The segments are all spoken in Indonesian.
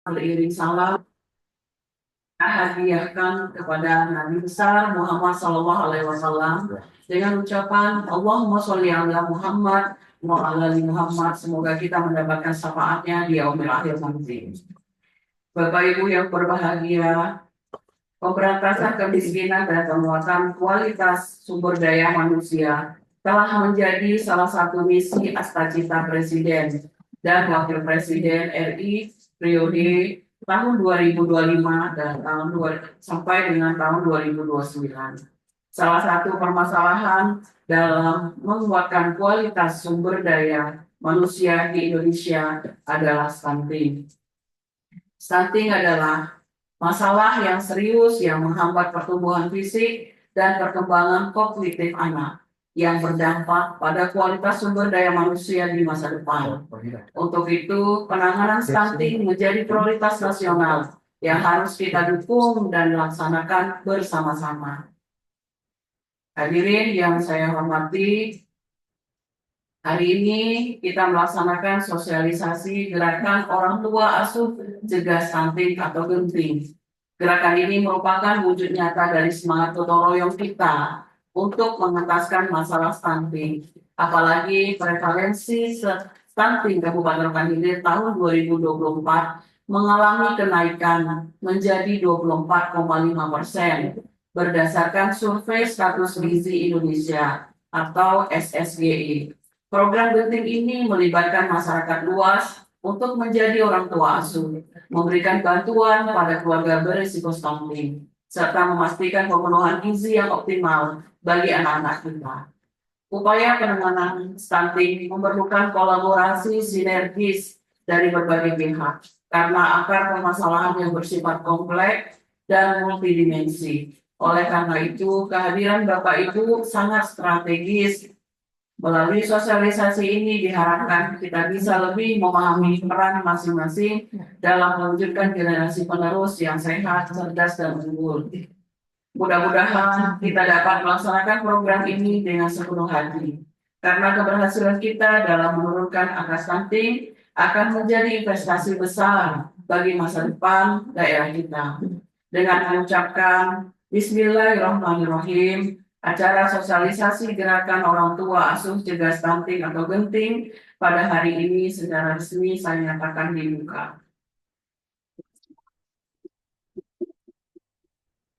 Beriring salam hadiahkan kepada Nabi besar Muhammad Sallallahu Alaihi Wasallam dengan ucapan Allahumma sholli ala Muhammad wa ala ali Muhammad. Semoga kita mendapatkan syafaatnya di yaumil akhir nanti. Bapak Ibu yang berbahagia, pemberantasan kemiskinan dan penguatan kualitas sumber daya manusia telah menjadi salah satu misi cita Presiden dan Wakil Presiden RI periode tahun 2025 dan sampai dengan tahun 2029. Salah satu permasalahan dalam menguatkan kualitas sumber daya manusia di Indonesia adalah stunting. Stunting adalah masalah yang serius yang menghambat pertumbuhan fisik dan perkembangan kognitif anak yang berdampak pada kualitas sumber daya manusia di masa depan. Untuk itu, penanganan stunting menjadi prioritas nasional yang harus kita dukung dan laksanakan bersama-sama. Hadirin yang saya hormati, hari ini kita melaksanakan sosialisasi gerakan orang tua asuh cegah stunting atau genting. Gerakan ini merupakan wujud nyata dari semangat gotong royong kita untuk mengentaskan masalah stunting. Apalagi prevalensi stunting Kabupaten Rokan-Hilir tahun 2024 mengalami kenaikan menjadi 24,5% berdasarkan survei status gizi Indonesia atau SSGI. Program genting ini melibatkan masyarakat luas untuk menjadi orang tua asuh, memberikan bantuan pada keluarga berisiko stunting, serta memastikan pemenuhan gizi yang optimal bagi anak-anak kita. Upaya penanganan stunting memerlukan kolaborasi sinergis dari berbagai pihak, karena akar permasalahan yang bersifat kompleks dan multidimensi. Oleh karena itu, kehadiran Bapak Ibu sangat strategis. Melalui sosialisasi ini diharapkan kita bisa lebih memahami peran masing-masing dalam mewujudkan generasi penerus yang sehat, cerdas, dan unggul. Mudah-mudahan kita dapat melaksanakan program ini dengan sepenuh hati. Karena keberhasilan kita dalam menurunkan angka stunting akan menjadi investasi besar bagi masa depan daerah kita. Dengan mengucapkan Bismillahirrahmanirrahim, acara sosialisasi gerakan orang tua asuh cegah stunting atau genting pada hari ini secara resmi saya nyatakan dibuka.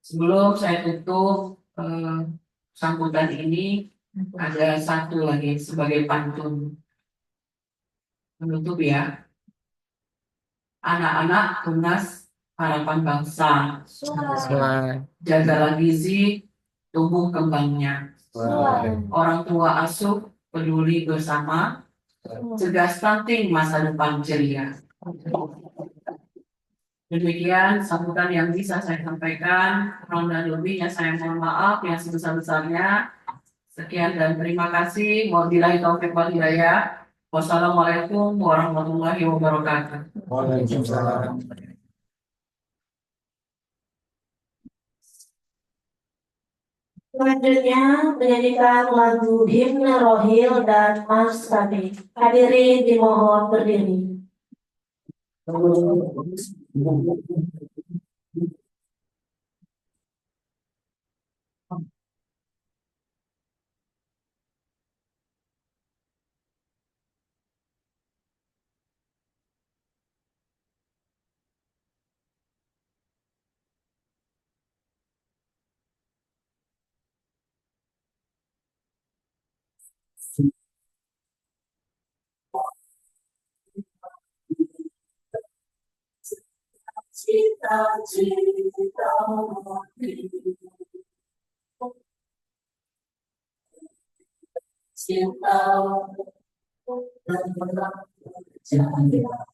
Sebelum saya tutup sambutan ini, ada satu lagi sebagai pantun menutup ya. Anak-anak tunas harapan bangsa. Jagalah gizi tumbuh kembangnya. Orang tua asuh peduli bersama, cegah stunting masa depan ceria. Demikian sambutan yang bisa saya sampaikan. Kurang dan lebihnya saya mohon maaf yang sebesar-besarnya. Sekian dan terima kasih. Wabillahi taufiq wal hidayah. Wassalamualaikum warahmatullahi wabarakatuh. Waalaikumsalam. Selanjutnya menyanyikan lagu Himne Rohil dan Maskapi. Hadirin dimohon berdiri. Cita-cita cinta dan percaya cinta pada Tuhan diri.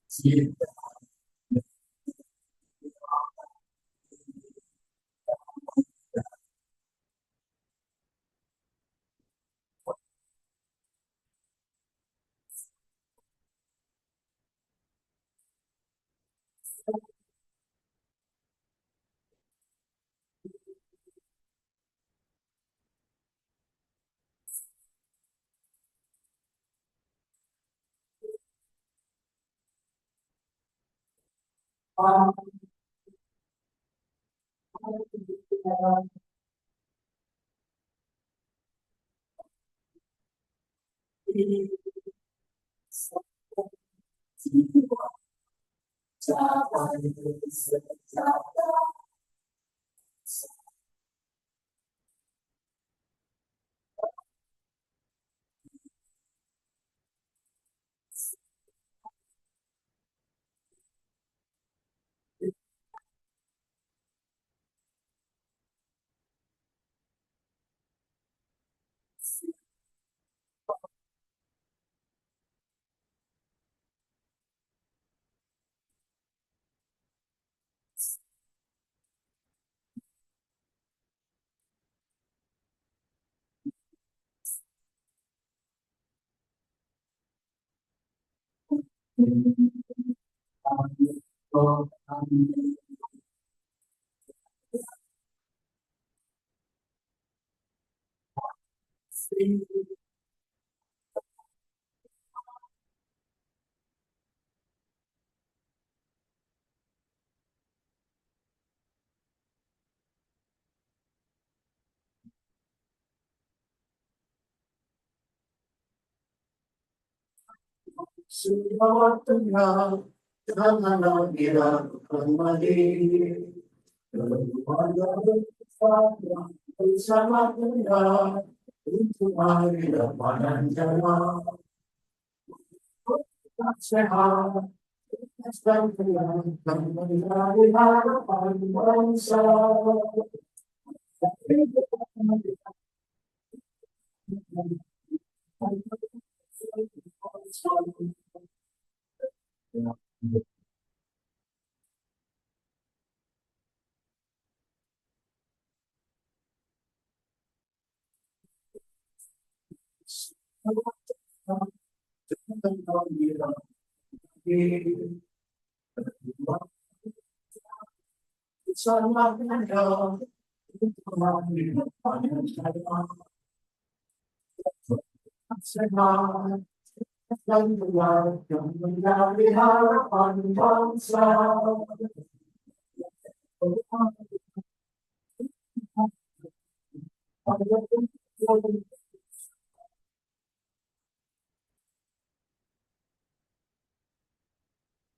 Cinta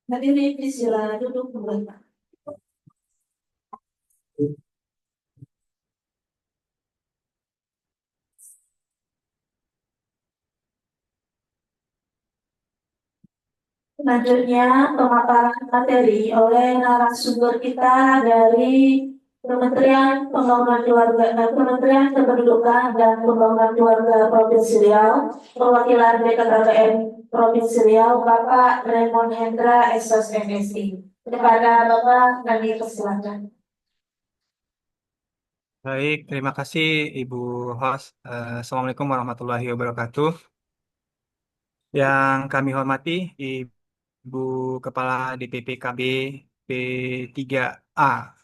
Hadirin sila duduk kembali. Selanjutnya, pemaparan materi oleh narasumber kita dari Kementerian Kependudukan dan Pembangunan Keluarga Provinsi Riau, perwakilan BKKBN Provinsi Riau, Bapak Raymond Hendra, SOS MSI. Kepada Bapak, kami persilakan. Baik, terima kasih Ibu host. Assalamualaikum warahmatullahi wabarakatuh. Yang kami hormati Ibu Kepala DPPKB P3A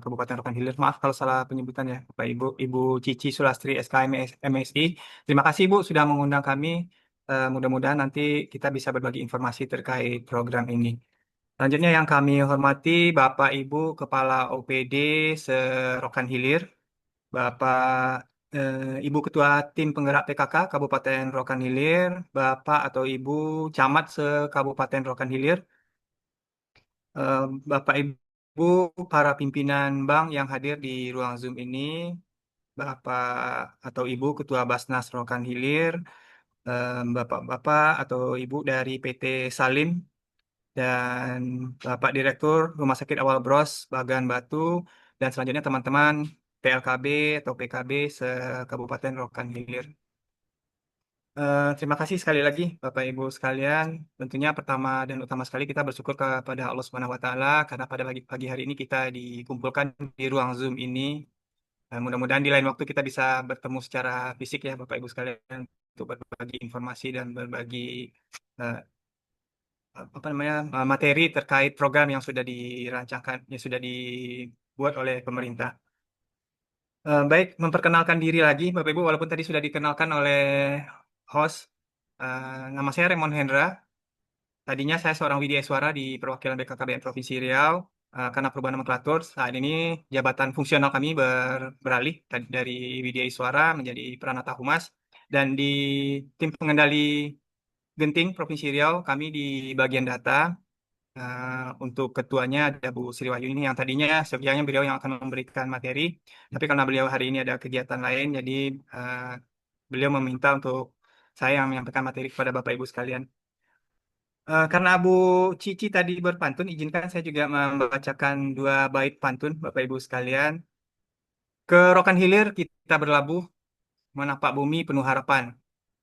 Kabupaten Rokan Hilir. Maaf kalau salah penyebutan ya, Bapak Ibu. Ibu Cici Sulastri SKM MSI. Terima kasih Ibu sudah mengundang kami. Mudah-mudahan nanti kita bisa berbagi informasi terkait program ini. Selanjutnya yang kami hormati Bapak Ibu Kepala OPD Serokan Hilir. Bapak Ibu Ketua Tim Penggerak PKK Kabupaten Rokan Hilir, Bapak atau Ibu Camat se-Kabupaten Rokan Hilir, Bapak Ibu para pimpinan bank yang hadir di ruang Zoom ini, Bapak atau Ibu Ketua Basnas Rokan Hilir, Bapak-bapak atau Ibu dari PT Salim, dan Bapak Direktur Rumah Sakit Awal Bros Bagan Batu, dan selanjutnya teman-teman PLKB atau PKB se-Kabupaten Rokan Hilir. Terima kasih sekali lagi Bapak Ibu sekalian. Tentunya pertama dan utama sekali kita bersyukur kepada Allah Subhanahu wa taala karena pada pagi hari ini kita dikumpulkan di ruang Zoom ini. Mudah-mudahan di lain waktu kita bisa bertemu secara fisik ya Bapak Ibu sekalian untuk berbagi informasi dan berbagi eh, materi terkait program yang sudah dirancangkan, yang sudah dibuat oleh pemerintah. Baik, memperkenalkan diri lagi Bapak Ibu walaupun tadi sudah dikenalkan oleh host. Nama saya Raymond Hendra. Tadinya saya seorang widya suara di perwakilan BKKBN Provinsi Riau. Karena perubahan nomenklatur, saat ini jabatan fungsional kami beralih dari widya suara menjadi Pranata Humas. Dan di tim pengendali Genting Provinsi Riau, kami di bagian data. Untuk ketuanya ada Bu Sri Wahyuni yang tadinya sebenarnya beliau yang akan memberikan materi, tapi karena beliau hari ini ada kegiatan lain, jadi eh, beliau meminta untuk saya yang menyampaikan materi kepada Bapak Ibu sekalian. Karena Bu Cici tadi berpantun, izinkan saya juga membacakan dua bait pantun Bapak Ibu sekalian. Ke Rokan Hilir kita berlabuh, menapak bumi penuh harapan.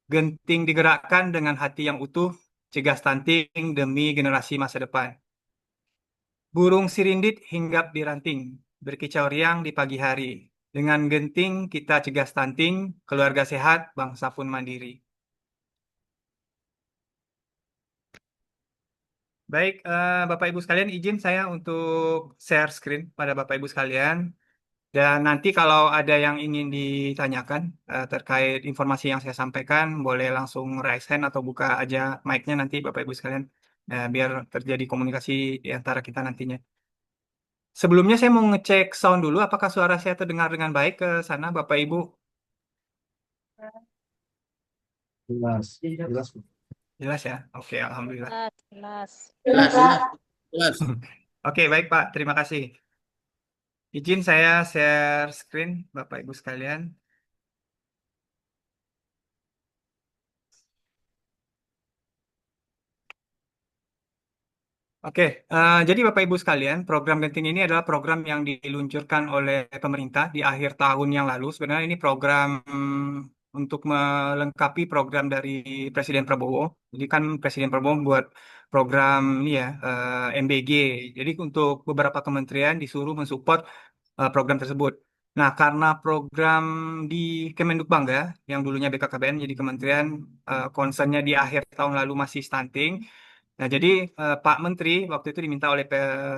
Genting digerakkan dengan hati yang utuh, cegah stunting demi generasi masa depan. Burung sirindit hinggap di ranting, berkicau riang di pagi hari. Dengan genting kita cegah stunting, keluarga sehat, bangsa pun mandiri. Baik, Bapak Ibu sekalian, izin saya untuk share screen pada Bapak Ibu sekalian. Dan nanti kalau ada yang ingin ditanyakan terkait informasi yang saya sampaikan, boleh langsung raise hand atau buka aja mic-nya nanti Bapak Ibu sekalian, biar terjadi komunikasi di antara kita nantinya. Sebelumnya saya mau ngecek sound dulu, apakah suara saya terdengar dengan baik ke sana Bapak Ibu? Jelas, jelas. Jelas ya? Oke, Alhamdulillah. Jelas, jelas. Jelas, Pak. Jelas. Oke, baik Pak, terima kasih. Izin saya share screen Bapak Ibu sekalian. Oke, jadi Bapak Ibu sekalian, program Genting ini adalah program yang diluncurkan oleh pemerintah di akhir tahun yang lalu. Sebenarnya ini program untuk melengkapi program dari Presiden Prabowo. Jadi kan Presiden Prabowo buat program ini ya, MBG. Jadi untuk beberapa kementerian disuruh mensupport program tersebut. Nah, karena program di Kemendikbud yang dulunya BKKBN jadi kementerian, concernnya di akhir tahun lalu masih stunting. Nah, jadi Pak Menteri waktu itu diminta oleh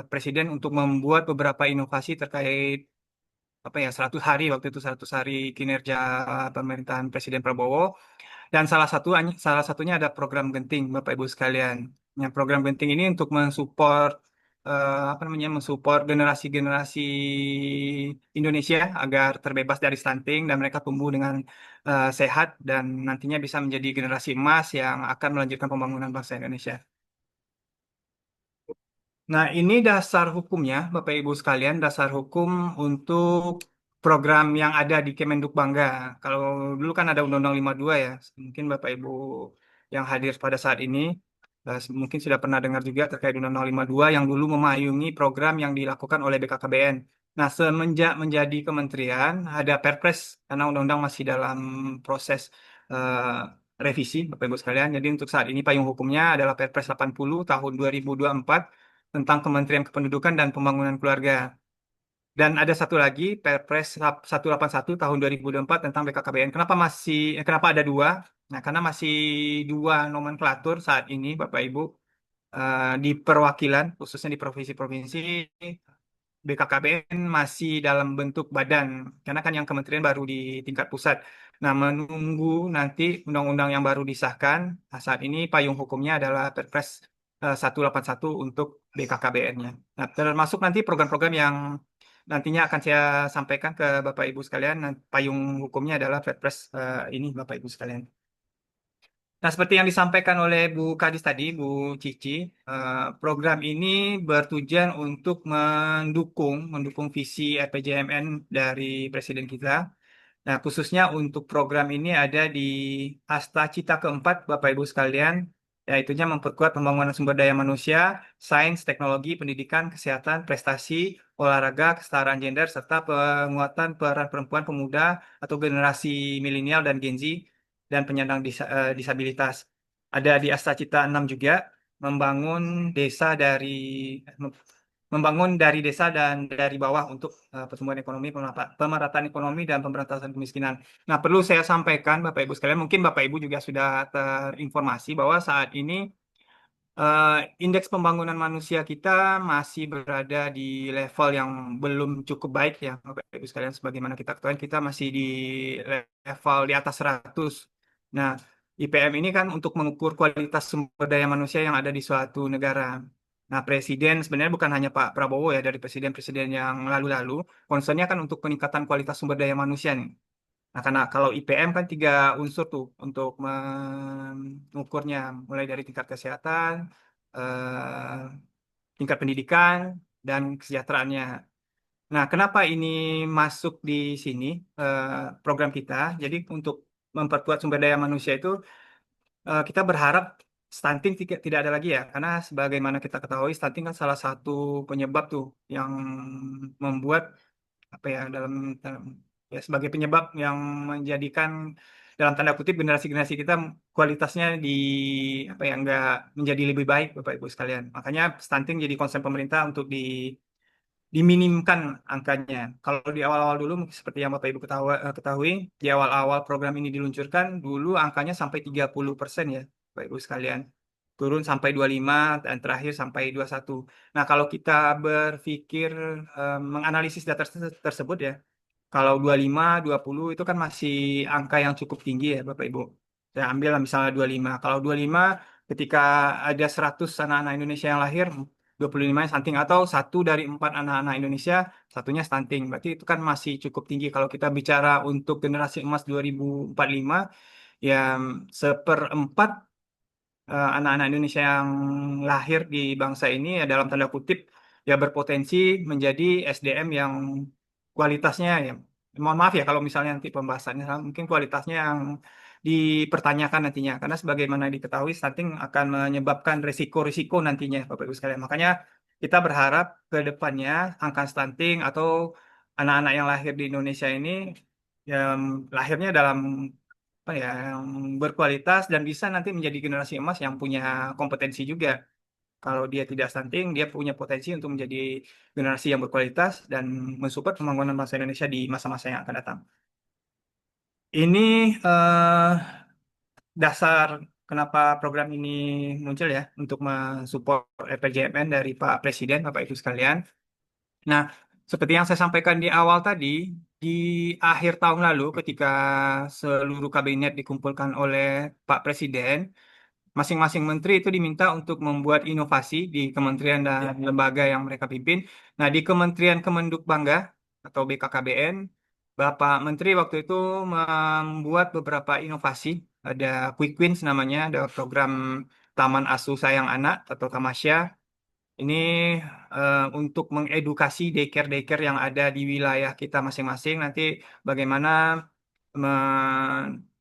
Presiden untuk membuat beberapa inovasi terkait apa ya 100 hari waktu itu 100 hari kinerja pemerintahan Presiden Prabowo dan salah satunya ada program Genting Bapak Ibu sekalian. Yang program Genting ini untuk mensupport apa namanya mensupport generasi-generasi Indonesia agar terbebas dari stunting dan mereka tumbuh dengan sehat dan nantinya bisa menjadi generasi emas yang akan melanjutkan pembangunan bangsa Indonesia. Nah, ini dasar hukumnya, Bapak Ibu sekalian, dasar hukum untuk program yang ada di Kemenduk Bangga. Kalau dulu kan ada Undang-Undang 52 ya, mungkin Bapak Ibu yang hadir pada saat ini mungkin sudah pernah dengar juga terkait Undang-Undang 52 yang dulu memayungi program yang dilakukan oleh BKKBN. Nah, semenjak menjadi kementerian, ada Perpres, karena Undang-Undang masih dalam proses revisi, Bapak Ibu sekalian. Jadi untuk saat ini payung hukumnya adalah Perpres 80 tahun 2024 tentang Kementerian Kependudukan dan Pembangunan Keluarga. Dan ada satu lagi Perpres 181 tahun 2024 tentang BKKBN. Kenapa ada dua? Nah, karena masih dua nomenklatur saat ini Bapak Ibu di perwakilan khususnya di provinsi-provinsi BKKBN masih dalam bentuk badan, karena kan yang kementerian baru di tingkat pusat. Nah, menunggu nanti undang-undang yang baru disahkan, nah, saat ini payung hukumnya adalah Perpres 181 untuk BKKBN-nya. Nah, termasuk nanti program-program yang nantinya akan saya sampaikan ke Bapak Ibu sekalian, payung hukumnya adalah Perpres ini Bapak Ibu sekalian. Nah, seperti yang disampaikan oleh Bu Kadis tadi, Bu Cici, program ini bertujuan untuk mendukung visi RPJMN dari Presiden kita. Nah, khususnya untuk program ini ada di Asta Cita keempat, Bapak Ibu sekalian, yaitunya memperkuat pembangunan sumber daya manusia, sains, teknologi, pendidikan, kesehatan, prestasi, olahraga, kesetaraan gender, serta penguatan peran perempuan, pemuda, atau generasi milenial dan Gen Z, dan penyandang disabilitas. Ada di Asta Cita 6 juga, membangun desa dari membangun dari desa dan dari bawah untuk pertumbuhan ekonomi, pemerataan ekonomi, dan pemberantasan kemiskinan. Nah, perlu saya sampaikan, Bapak Ibu sekalian, mungkin Bapak Ibu juga sudah terinformasi bahwa saat ini eh, indeks pembangunan manusia kita masih berada di level yang belum cukup baik ya, Bapak Ibu sekalian. Sebagaimana kita ketahui, kita masih di level di atas 100. Nah, IPM ini kan untuk mengukur kualitas sumber daya manusia yang ada di suatu negara. Nah, presiden sebenarnya bukan hanya Pak Prabowo ya, dari presiden-presiden yang lalu-lalu, concernnya kan untuk peningkatan kualitas sumber daya manusia nih. Nah, karena kalau IPM kan 3 unsur tuh untuk mengukurnya, mulai dari tingkat kesehatan, eh, tingkat pendidikan, dan kesejahteraannya. Nah, kenapa ini masuk di sini program kita? Jadi untuk memperkuat sumber daya manusia itu kita berharap stunting tidak ada lagi ya, karena sebagaimana kita ketahui stunting kan salah satu penyebab tuh yang membuat apa ya ya sebagai penyebab yang menjadikan dalam tanda kutip generasi-generasi kita kualitasnya di apa ya nggak menjadi lebih baik Bapak Ibu sekalian. Makanya stunting jadi concern pemerintah untuk diminimkan angkanya. Kalau di awal-awal dulu seperti yang Bapak Ibu ketahui, di awal-awal program ini diluncurkan dulu angkanya sampai 30% ya Bapak Ibu sekalian. Turun sampai 25 dan terakhir sampai 21. Nah, kalau kita berpikir menganalisis data tersebut ya, kalau 25, 20 itu kan masih angka yang cukup tinggi ya Bapak Ibu. Saya ambil lah misalnya 25. Kalau 25 ketika ada 100 anak-anak Indonesia yang lahir, 25 yang stunting atau 1 dari 4 anak-anak Indonesia satunya stunting. Berarti itu kan masih cukup tinggi. Kalau kita bicara untuk generasi emas 2045, ya seperempat anak-anak Indonesia yang lahir di bangsa ini ya dalam tanda kutip ya berpotensi menjadi SDM yang kualitasnya ya mohon maaf ya kalau misalnya nanti pembahasannya salah, mungkin kualitasnya yang dipertanyakan nantinya karena sebagaimana diketahui stunting akan menyebabkan risiko-risiko nantinya Bapak Ibu sekalian. Makanya kita berharap ke depannya angka stunting atau anak-anak yang lahir di Indonesia ini yang lahirnya dalam apa ya yang berkualitas dan bisa nanti menjadi generasi emas yang punya kompetensi juga. Kalau dia tidak stunting, dia punya potensi untuk menjadi generasi yang berkualitas dan mensupport pembangunan bangsa Indonesia di masa-masa yang akan datang. Ini dasar kenapa program ini muncul ya untuk mensupport RPJMN dari Pak Presiden, Bapak Ibu sekalian. Nah, seperti yang saya sampaikan di awal tadi, di akhir tahun lalu ketika seluruh kabinet dikumpulkan oleh Pak Presiden, masing-masing menteri itu diminta untuk membuat inovasi di kementerian dan lembaga yang mereka pimpin. Nah, di Kementerian Kemendikbangga atau BKKBN, Bapak Menteri waktu itu membuat beberapa inovasi. Ada Quick Wins namanya, ada program Taman Asuh Sayang Anak atau Tamasya. Ini untuk mengedukasi daycare-daycare yang ada di wilayah kita masing-masing. Nanti bagaimana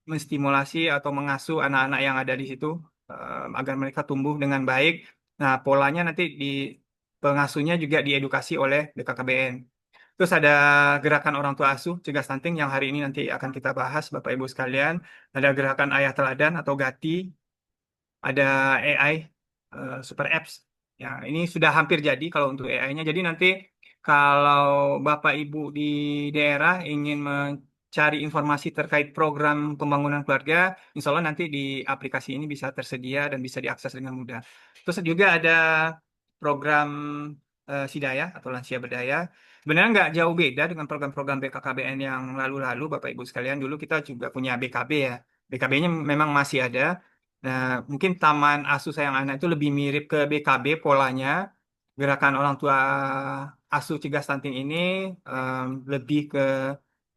menstimulasi atau mengasuh anak-anak yang ada di situ agar mereka tumbuh dengan baik. Nah, polanya nanti di pengasuhnya juga diedukasi oleh BKKBN. Terus ada gerakan orang tua asuh cegah stunting yang hari ini nanti akan kita bahas Bapak Ibu sekalian. Ada gerakan ayah teladan atau GATI, ada AI Super Apps. Ya, ini sudah hampir jadi kalau untuk AI-nya. Jadi nanti kalau Bapak Ibu di daerah ingin mencari informasi terkait program pembangunan keluarga, insya Allah nanti di aplikasi ini bisa tersedia dan bisa diakses dengan mudah. Terus juga ada program Sidaya atau Lansia Berdaya. Sebenarnya nggak jauh beda dengan program-program BKKBN yang lalu-lalu, Bapak Ibu sekalian. Dulu kita juga punya BKB ya. BKB-nya memang masih ada. Nah, mungkin Taman Asuh Sayang Anak itu lebih mirip ke BKB polanya. Gerakan orang tua asuh cegah stunting ini lebih ke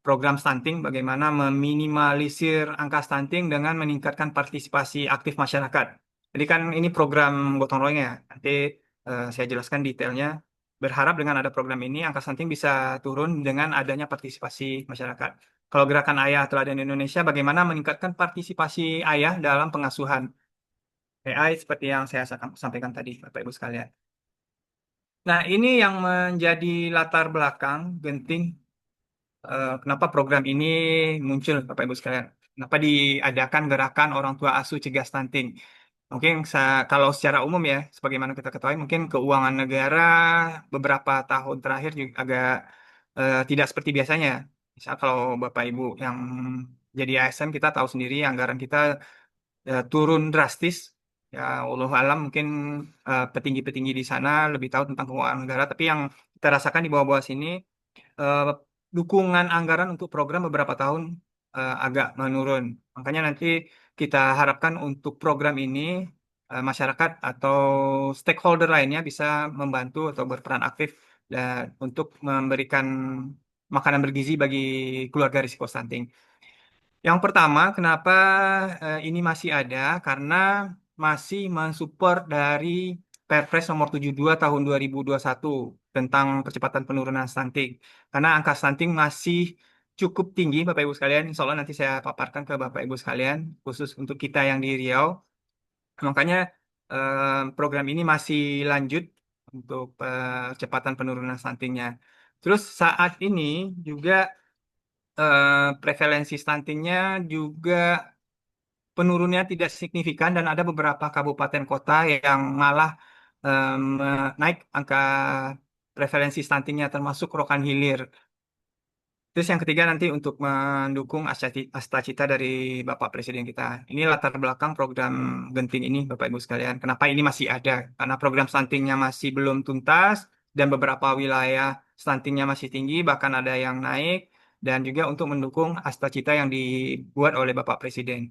program stunting, bagaimana meminimalisir angka stunting dengan meningkatkan partisipasi aktif masyarakat. Jadi kan ini program gotong royong ya. Nanti saya jelaskan detailnya. Berharap dengan ada program ini angka stunting bisa turun dengan adanya partisipasi masyarakat. Kalau gerakan ayah teladan Indonesia, bagaimana meningkatkan partisipasi ayah dalam pengasuhan AI seperti yang saya sampaikan tadi, Bapak Ibu sekalian. Nah, ini yang menjadi latar belakang genting kenapa program ini muncul, Bapak Ibu sekalian. Kenapa diadakan gerakan orang tua asuh cegah stunting. Mungkin kalau secara umum ya, sebagaimana kita ketahui, mungkin keuangan negara beberapa tahun terakhir juga agak tidak seperti biasanya. Misal kalau Bapak Ibu yang jadi ASN kita tahu sendiri anggaran kita turun drastis. Ya Allah alam mungkin petinggi-petinggi di sana lebih tahu tentang keuangan negara. Tapi yang kita rasakan di bawah-bawah sini eh, dukungan anggaran untuk program beberapa tahun agak menurun. Makanya nanti kita harapkan untuk program ini masyarakat atau stakeholder lainnya bisa membantu atau berperan aktif untuk memberikan makanan bergizi bagi keluarga risiko stunting. Yang pertama, kenapa ini masih ada? Karena masih mensupport dari Perpres nomor 72 tahun 2021 tentang percepatan penurunan stunting. Karena angka stunting masih cukup tinggi, Bapak Ibu sekalian. Insya Allah nanti saya paparkan ke Bapak Ibu sekalian, khusus untuk kita yang di Riau. Makanya program ini masih lanjut untuk percepatan penurunan stuntingnya. Terus saat ini juga prevalensi stuntingnya juga penurunnya tidak signifikan dan ada beberapa kabupaten kota yang malah naik angka prevalensi stuntingnya termasuk Rokan Hilir. Terus yang ketiga nanti untuk mendukung Astacita dari Bapak Presiden kita. Ini latar belakang program Genting ini Bapak Ibu sekalian. Kenapa ini masih ada? Karena program stuntingnya masih belum tuntas dan beberapa wilayah stuntingnya masih tinggi, bahkan ada yang naik. Dan juga untuk mendukung Astacita yang dibuat oleh Bapak Presiden.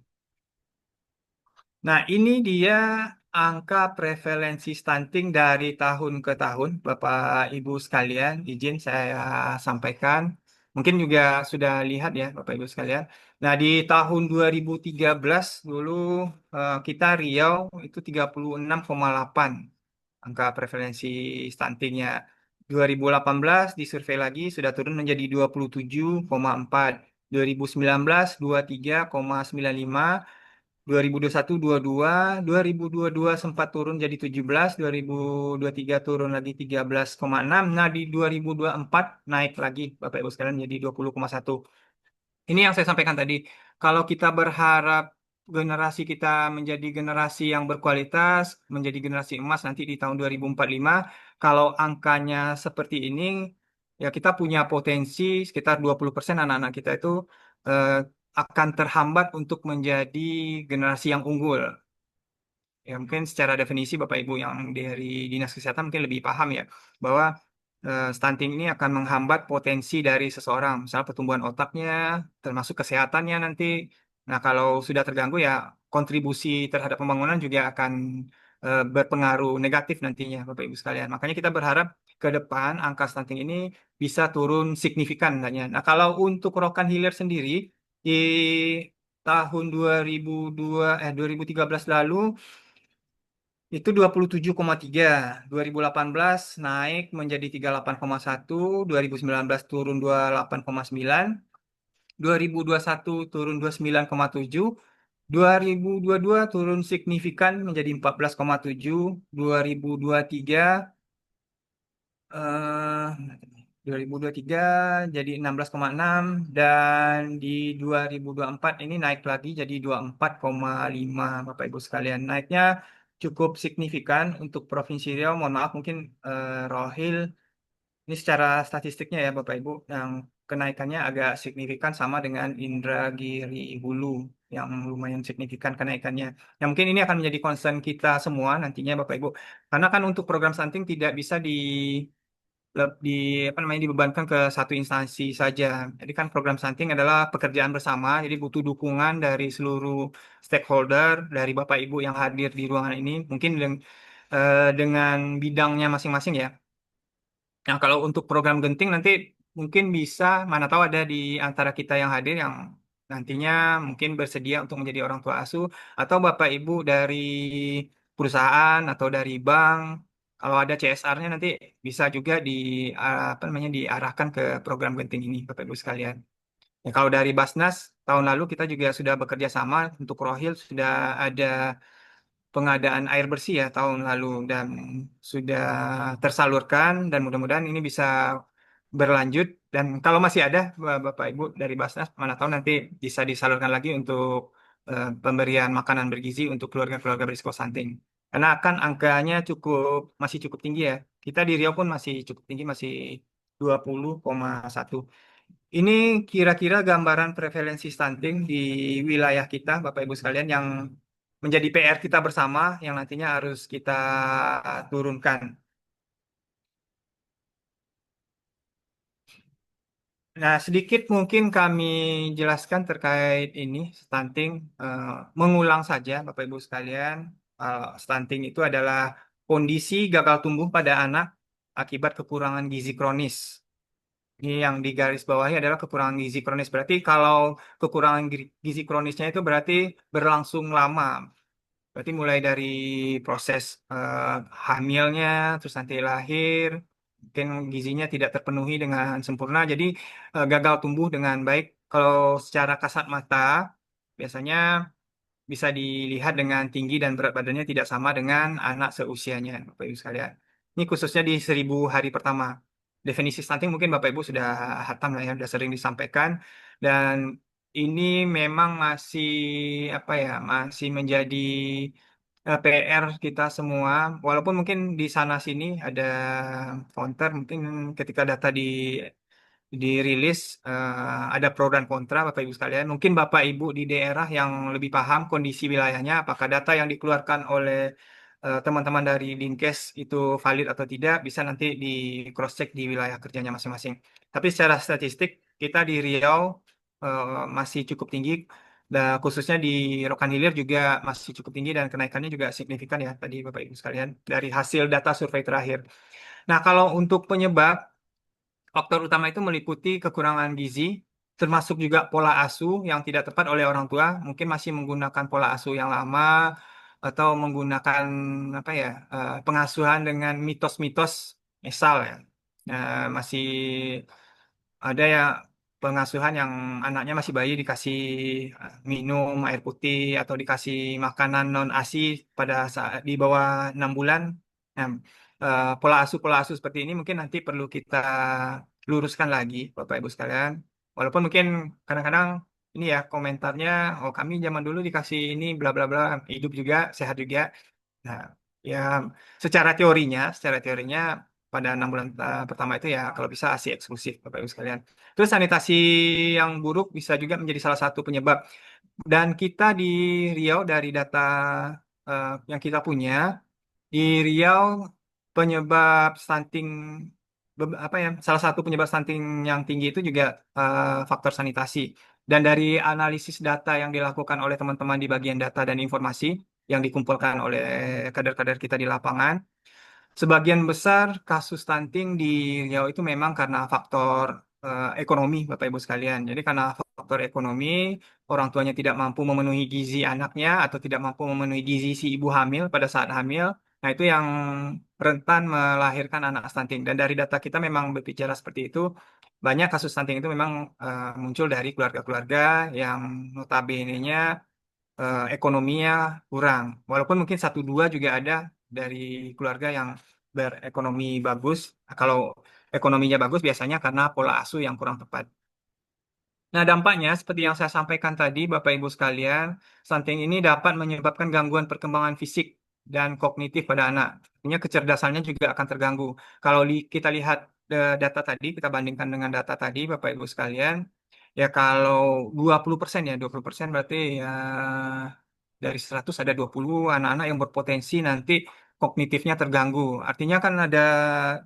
Nah, ini dia angka prevalensi stunting dari tahun ke tahun, Bapak Ibu sekalian. Izin saya sampaikan. Mungkin juga sudah lihat ya, Bapak Ibu sekalian. Nah, di tahun 2013 dulu kita Riau itu 36,8 angka prevalensi stuntingnya. 2018 disurvei lagi sudah turun menjadi 27,4. 2019 23,95. 2021 22, 2022 sempat turun jadi 17, 2023 turun lagi 13,6. Nah, di 2024 naik lagi Bapak Ibu sekalian jadi 20,1. Ini yang saya sampaikan tadi. Kalau kita berharap generasi kita menjadi generasi yang berkualitas, menjadi generasi emas nanti di tahun 2045, kalau angkanya seperti ini, ya kita punya potensi sekitar 20% anak-anak kita itu eh, akan terhambat untuk menjadi generasi yang unggul. Ya, mungkin secara definisi Bapak Ibu yang dari Dinas Kesehatan mungkin lebih paham ya, bahwa stunting ini akan menghambat potensi dari seseorang, misalnya pertumbuhan otaknya, termasuk kesehatannya nanti. Nah, kalau sudah terganggu ya kontribusi terhadap pembangunan juga akan berpengaruh negatif nantinya, Bapak Ibu sekalian. Makanya kita berharap ke depan angka stunting ini bisa turun signifikan nantinya. Nah, kalau untuk Rokan Hilir sendiri di tahun 2013 lalu itu 27,3, 2018 naik menjadi 38,1, 2019 turun 28,9, 2021 turun 29,7, 2022 turun signifikan menjadi 14,7, 2023 eh 2023 jadi 16,6 dan di 2024 ini naik lagi jadi 24,5 Bapak Ibu sekalian. Naiknya cukup signifikan untuk Provinsi Riau. Mohon maaf mungkin Rohil ini secara statistiknya ya Bapak Ibu yang kenaikannya agak signifikan sama dengan Indragiri Hulu yang lumayan signifikan kenaikannya. Yang mungkin ini akan menjadi concern kita semua nantinya Bapak Ibu. Karena kan untuk program stunting tidak bisa di apa namanya dibebankan ke satu instansi saja. Jadi kan program stunting adalah pekerjaan bersama, jadi butuh dukungan dari seluruh stakeholder, dari Bapak Ibu yang hadir di ruangan ini, mungkin dengan bidangnya masing-masing ya. Nah, kalau untuk program Genting nanti mungkin bisa, mana tahu ada di antara kita yang hadir yang nantinya mungkin bersedia untuk menjadi orang tua asuh, atau Bapak Ibu dari perusahaan atau dari bank, kalau ada CSR-nya nanti bisa juga apa namanya diarahkan ke program Genting ini, Bapak Ibu sekalian. Ya, kalau dari Basnas tahun lalu kita juga sudah bekerja sama untuk Rohil sudah ada pengadaan air bersih ya tahun lalu dan sudah tersalurkan dan mudah-mudahan ini bisa berlanjut dan kalau masih ada Bapak Ibu dari Basnas mana tahu nanti bisa disalurkan lagi untuk pemberian makanan bergizi untuk keluarga-keluarga berisiko stunting. Karena kan angkanya masih cukup tinggi ya. Kita di Riau pun masih cukup tinggi masih 20,1. Ini kira-kira gambaran prevalensi stunting di wilayah kita, Bapak Ibu sekalian, yang menjadi PR kita bersama, yang nantinya harus kita turunkan. Nah, sedikit mungkin kami jelaskan terkait ini stunting, eh, mengulang saja Bapak Ibu sekalian. Stunting itu adalah kondisi gagal tumbuh pada anak akibat kekurangan gizi kronis. Ini yang di garis bawahnya adalah kekurangan gizi kronis. Berarti kalau kekurangan gizi kronisnya itu berarti berlangsung lama. Berarti mulai dari proses hamilnya, terus nanti lahir, mungkin gizinya tidak terpenuhi dengan sempurna, jadi gagal tumbuh dengan baik. Kalau secara kasat mata, biasanya bisa dilihat dengan tinggi dan berat badannya tidak sama dengan anak seusianya, Bapak Ibu sekalian. Ini khususnya di 1.000 hari pertama. Definisi stunting mungkin Bapak Ibu sudah hatam lah ya, sudah sering disampaikan. Dan ini memang masih apa ya, masih menjadi PR kita semua. Walaupun mungkin di sana sini ada counter, mungkin ketika data dirilis ada pro dan kontra Bapak Ibu sekalian. Mungkin Bapak Ibu di daerah yang lebih paham kondisi wilayahnya, apakah data yang dikeluarkan oleh teman-teman dari Dinkes itu valid atau tidak, bisa nanti di cross check di wilayah kerjanya masing-masing. Tapi secara statistik kita di Riau masih cukup tinggi. Dan khususnya di Rokan Hilir juga masih cukup tinggi dan kenaikannya juga signifikan ya tadi Bapak Ibu sekalian dari hasil data survei terakhir. Nah, kalau untuk penyebab, faktor utama itu meliputi kekurangan gizi, termasuk juga pola asuh yang tidak tepat oleh orang tua, mungkin masih menggunakan pola asuh yang lama atau menggunakan apa ya pengasuhan dengan mitos-mitos, misal ya, masih ada ya pengasuhan yang anaknya masih bayi dikasih minum air putih atau dikasih makanan non ASI pada saat di bawah 6 bulan. Nah, pola asuh seperti ini mungkin nanti perlu kita luruskan lagi, Bapak Ibu sekalian. Walaupun mungkin kadang-kadang ini ya komentarnya, oh kami zaman dulu dikasih ini bla bla bla, hidup juga, sehat juga. Nah, ya secara teorinya pada 6 bulan pertama itu ya kalau bisa ASI eksklusif, Bapak Ibu sekalian. Terus sanitasi yang buruk bisa juga menjadi salah satu penyebab. Dan kita di Riau dari data yang kita punya, di Riau penyebab stunting apa ya salah satu penyebab stunting yang tinggi itu juga faktor sanitasi. Dan dari analisis data yang dilakukan oleh teman-teman di bagian data dan informasi yang dikumpulkan oleh kader-kader kita di lapangan, sebagian besar kasus stunting di Riau itu memang karena faktor ekonomi, Bapak Ibu sekalian. Jadi karena faktor ekonomi, orang tuanya tidak mampu memenuhi gizi anaknya atau tidak mampu memenuhi gizi si ibu hamil pada saat hamil. Nah, itu yang rentan melahirkan anak stunting. Dan dari data kita memang berbicara seperti itu. Banyak kasus stunting itu memang muncul dari keluarga-keluarga yang notabene-nya ekonominya kurang. Walaupun mungkin satu dua juga ada dari keluarga yang berekonomi bagus. Kalau ekonominya bagus biasanya karena pola asuh yang kurang tepat. Nah, dampaknya seperti yang saya sampaikan tadi, Bapak Ibu sekalian, stunting ini dapat menyebabkan gangguan perkembangan fisik dan kognitif pada anak. Artinya kecerdasannya juga akan terganggu. Kalau kita lihat data tadi, kita bandingkan dengan data tadi, Bapak Ibu sekalian, ya kalau 20% ya, 20% berarti ya dari 100 ada 20 anak-anak yang berpotensi nanti kognitifnya terganggu. Artinya kan ada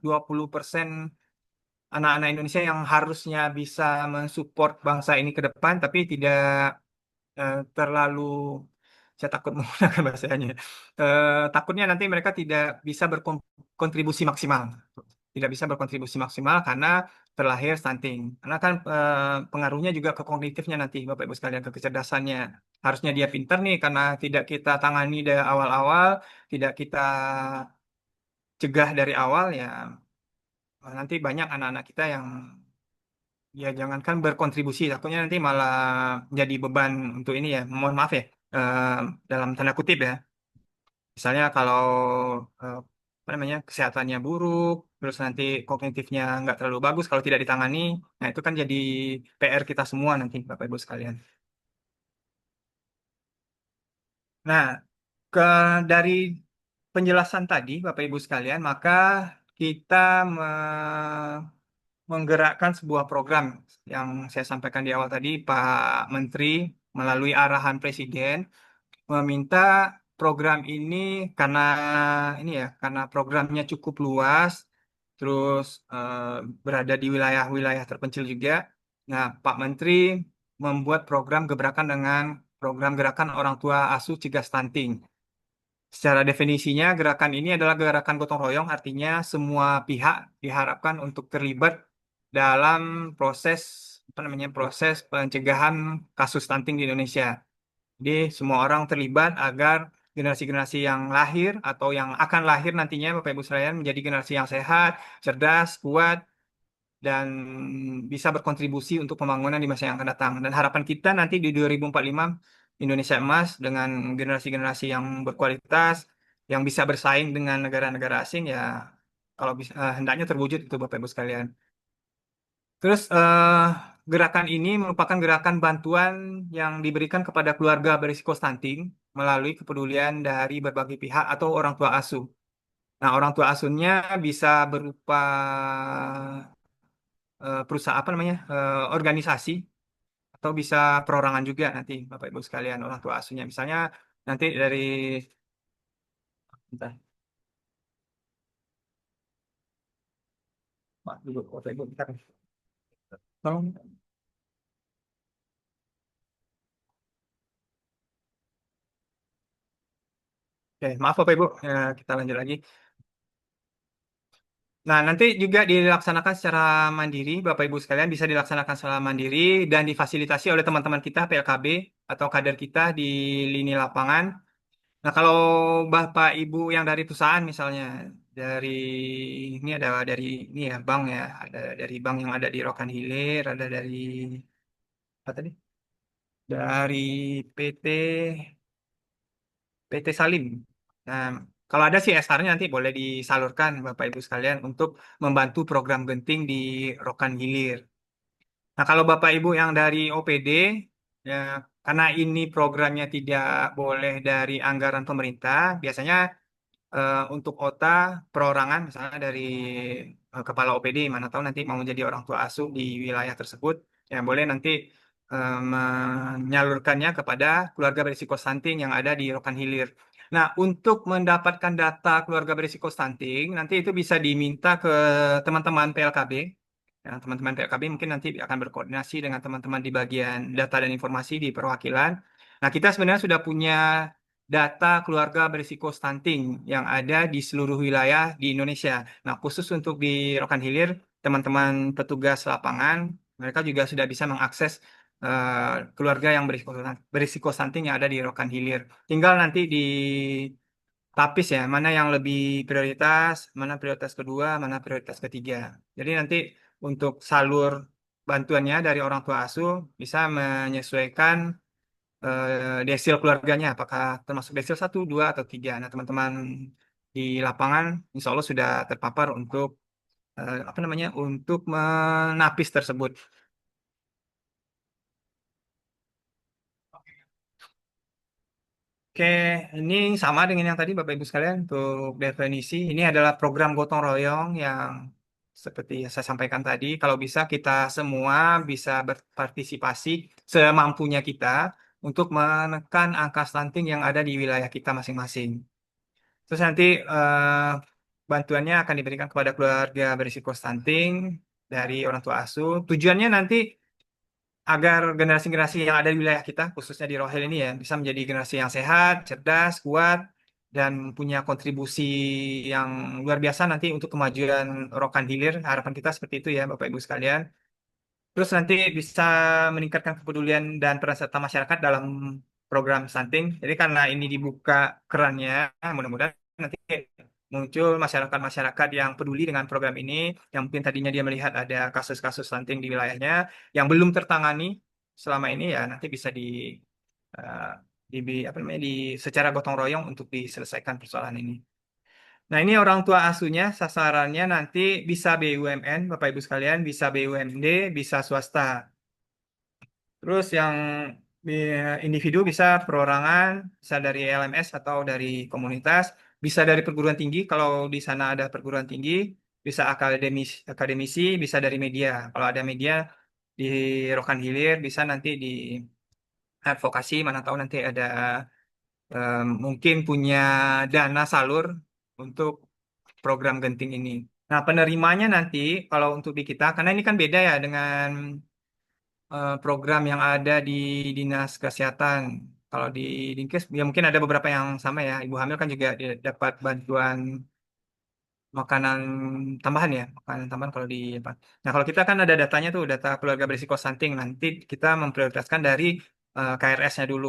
20% anak-anak Indonesia yang harusnya bisa mensupport bangsa ini ke depan, tapi tidak terlalu, saya takut menggunakan bahasanya, takutnya nanti mereka tidak bisa berkontribusi maksimal. Tidak bisa berkontribusi maksimal karena terlahir stunting. Karena kan pengaruhnya juga ke kognitifnya nanti, Bapak Ibu sekalian, ke kecerdasannya. Harusnya dia pintar nih, karena tidak kita tangani dari awal-awal, tidak kita cegah dari awal, ya nanti banyak anak-anak kita yang ya jangankan berkontribusi, takutnya nanti malah jadi beban untuk ini ya, mohon maaf ya, eh, dalam tanda kutip ya. Misalnya kalau eh, apa namanya kesehatannya buruk, terus nanti kognitifnya nggak terlalu bagus kalau tidak ditangani, nah itu kan jadi PR kita semua nanti Bapak Ibu sekalian. Nah, ke dari penjelasan tadi Bapak Ibu sekalian, maka kita menggerakkan sebuah program yang saya sampaikan di awal tadi, Pak Menteri melalui arahan Presiden meminta program ini karena ini ya, karena programnya cukup luas, terus berada di wilayah-wilayah terpencil juga. Nah, Pak Menteri membuat program gebrakan dengan program gerakan orang tua asuh cegah stunting. Secara definisinya, gerakan ini adalah gerakan gotong royong, artinya semua pihak diharapkan untuk terlibat dalam proses proses pencegahan kasus stunting di Indonesia. Jadi semua orang terlibat agar generasi-generasi yang lahir atau yang akan lahir nantinya Bapak Ibu sekalian menjadi generasi yang sehat, cerdas, kuat, dan bisa berkontribusi untuk pembangunan di masa yang akan datang. Dan harapan kita nanti di 2045 Indonesia emas dengan generasi-generasi yang berkualitas, yang bisa bersaing dengan negara-negara asing ya kalau bisa hendaknya terwujud itu Bapak Ibu sekalian. Terus gerakan ini merupakan gerakan bantuan yang diberikan kepada keluarga berisiko stunting melalui kepedulian dari berbagai pihak atau orang tua asuh. Nah, orang tua asuhnya bisa berupa perusahaan organisasi atau bisa perorangan juga nanti Bapak Ibu sekalian orang tua asuhnya. Misalnya nanti dari bentar, Bapak Ibu bentar. Tolong. Oke, maaf Bapak Ibu. Kita lanjut lagi. Nah, nanti juga dilaksanakan secara mandiri, Bapak Ibu sekalian bisa dilaksanakan secara mandiri dan difasilitasi oleh teman-teman kita PLKB atau kader kita di lini lapangan. Nah, kalau Bapak Ibu yang dari perusahaan misalnya dari ini ada dari ini ya bank ya, ada dari bank yang ada di Rokan Hilir, ada dari apa tadi? Dari PT PT Salim. Nah, kalau ada CSR-nya nanti boleh disalurkan Bapak Ibu sekalian untuk membantu program genting di Rokan Hilir. Nah, kalau Bapak Ibu yang dari OPD, ya, karena ini programnya tidak boleh dari anggaran pemerintah, biasanya untuk OTA perorangan, misalnya dari kepala OPD, mana tahu nanti mau menjadi orang tua asuh di wilayah tersebut, ya boleh nanti menyalurkannya kepada keluarga berisiko stunting yang ada di Rokan Hilir. Nah, untuk mendapatkan data keluarga berisiko stunting, nanti itu bisa diminta ke teman-teman PLKB. Ya, teman-teman PLKB mungkin nanti akan berkoordinasi dengan teman-teman di bagian data dan informasi di perwakilan. Nah, kita sebenarnya sudah punya data keluarga berisiko stunting yang ada di seluruh wilayah di Indonesia. Nah, khusus untuk di Rokan Hilir, teman-teman petugas lapangan, mereka juga sudah bisa mengakses keluarga yang berisiko stunting yang ada di Rokan Hilir. Tinggal nanti di tapis ya, mana yang lebih prioritas, mana prioritas kedua, mana prioritas ketiga. Jadi nanti untuk salur bantuannya dari orang tua asuh bisa menyesuaikan desil keluarganya, apakah termasuk desil satu, dua, atau tiga. Nah, teman-teman di lapangan, insya Allah sudah terpapar untuk untuk menapis tersebut. Oke, ini sama dengan yang tadi Bapak Ibu sekalian untuk definisi. Ini adalah program gotong royong yang seperti yang saya sampaikan tadi. Kalau bisa kita semua bisa berpartisipasi semampunya kita untuk menekan angka stunting yang ada di wilayah kita masing-masing. Terus nanti bantuannya akan diberikan kepada keluarga berisiko stunting dari orang tua asuh. Tujuannya nanti agar generasi-generasi yang ada di wilayah kita, khususnya di Rohel ini ya, bisa menjadi generasi yang sehat, cerdas, kuat, dan punya kontribusi yang luar biasa nanti untuk kemajuan Rokan Hilir. Harapan kita seperti itu ya, Bapak Ibu sekalian. Terus nanti bisa meningkatkan kepedulian dan peran serta masyarakat dalam program stunting. Jadi karena ini dibuka kerannya, mudah-mudahan nanti muncul masyarakat-masyarakat yang peduli dengan program ini, yang mungkin tadinya dia melihat ada kasus-kasus stunting di wilayahnya yang belum tertangani selama ini ya nanti bisa eh, apa namanya di secara gotong royong untuk diselesaikan persoalan ini. Nah, ini orang tua asuhnya sasarannya nanti bisa BUMN, Bapak Ibu sekalian, bisa BUMD, bisa swasta. Terus yang individu bisa perorangan, bisa dari LMS atau dari komunitas, bisa dari perguruan tinggi kalau di sana ada perguruan tinggi, bisa akademisi, bisa dari media. Kalau ada media di Rokan Hilir bisa nanti di advokasi, mana tahu nanti ada mungkin punya dana salur untuk program genting ini. Nah, penerimanya nanti kalau untuk di kita, karena ini kan beda ya dengan program yang ada di Dinas Kesehatan. Kalau di Dinkes, ya mungkin ada beberapa yang sama ya. Ibu hamil kan juga dapat bantuan makanan tambahan ya, makanan tambahan kalau di apa. Nah, kalau kita kan ada datanya tuh, data keluarga berisiko stunting. Nanti kita memprioritaskan dari KRS-nya dulu.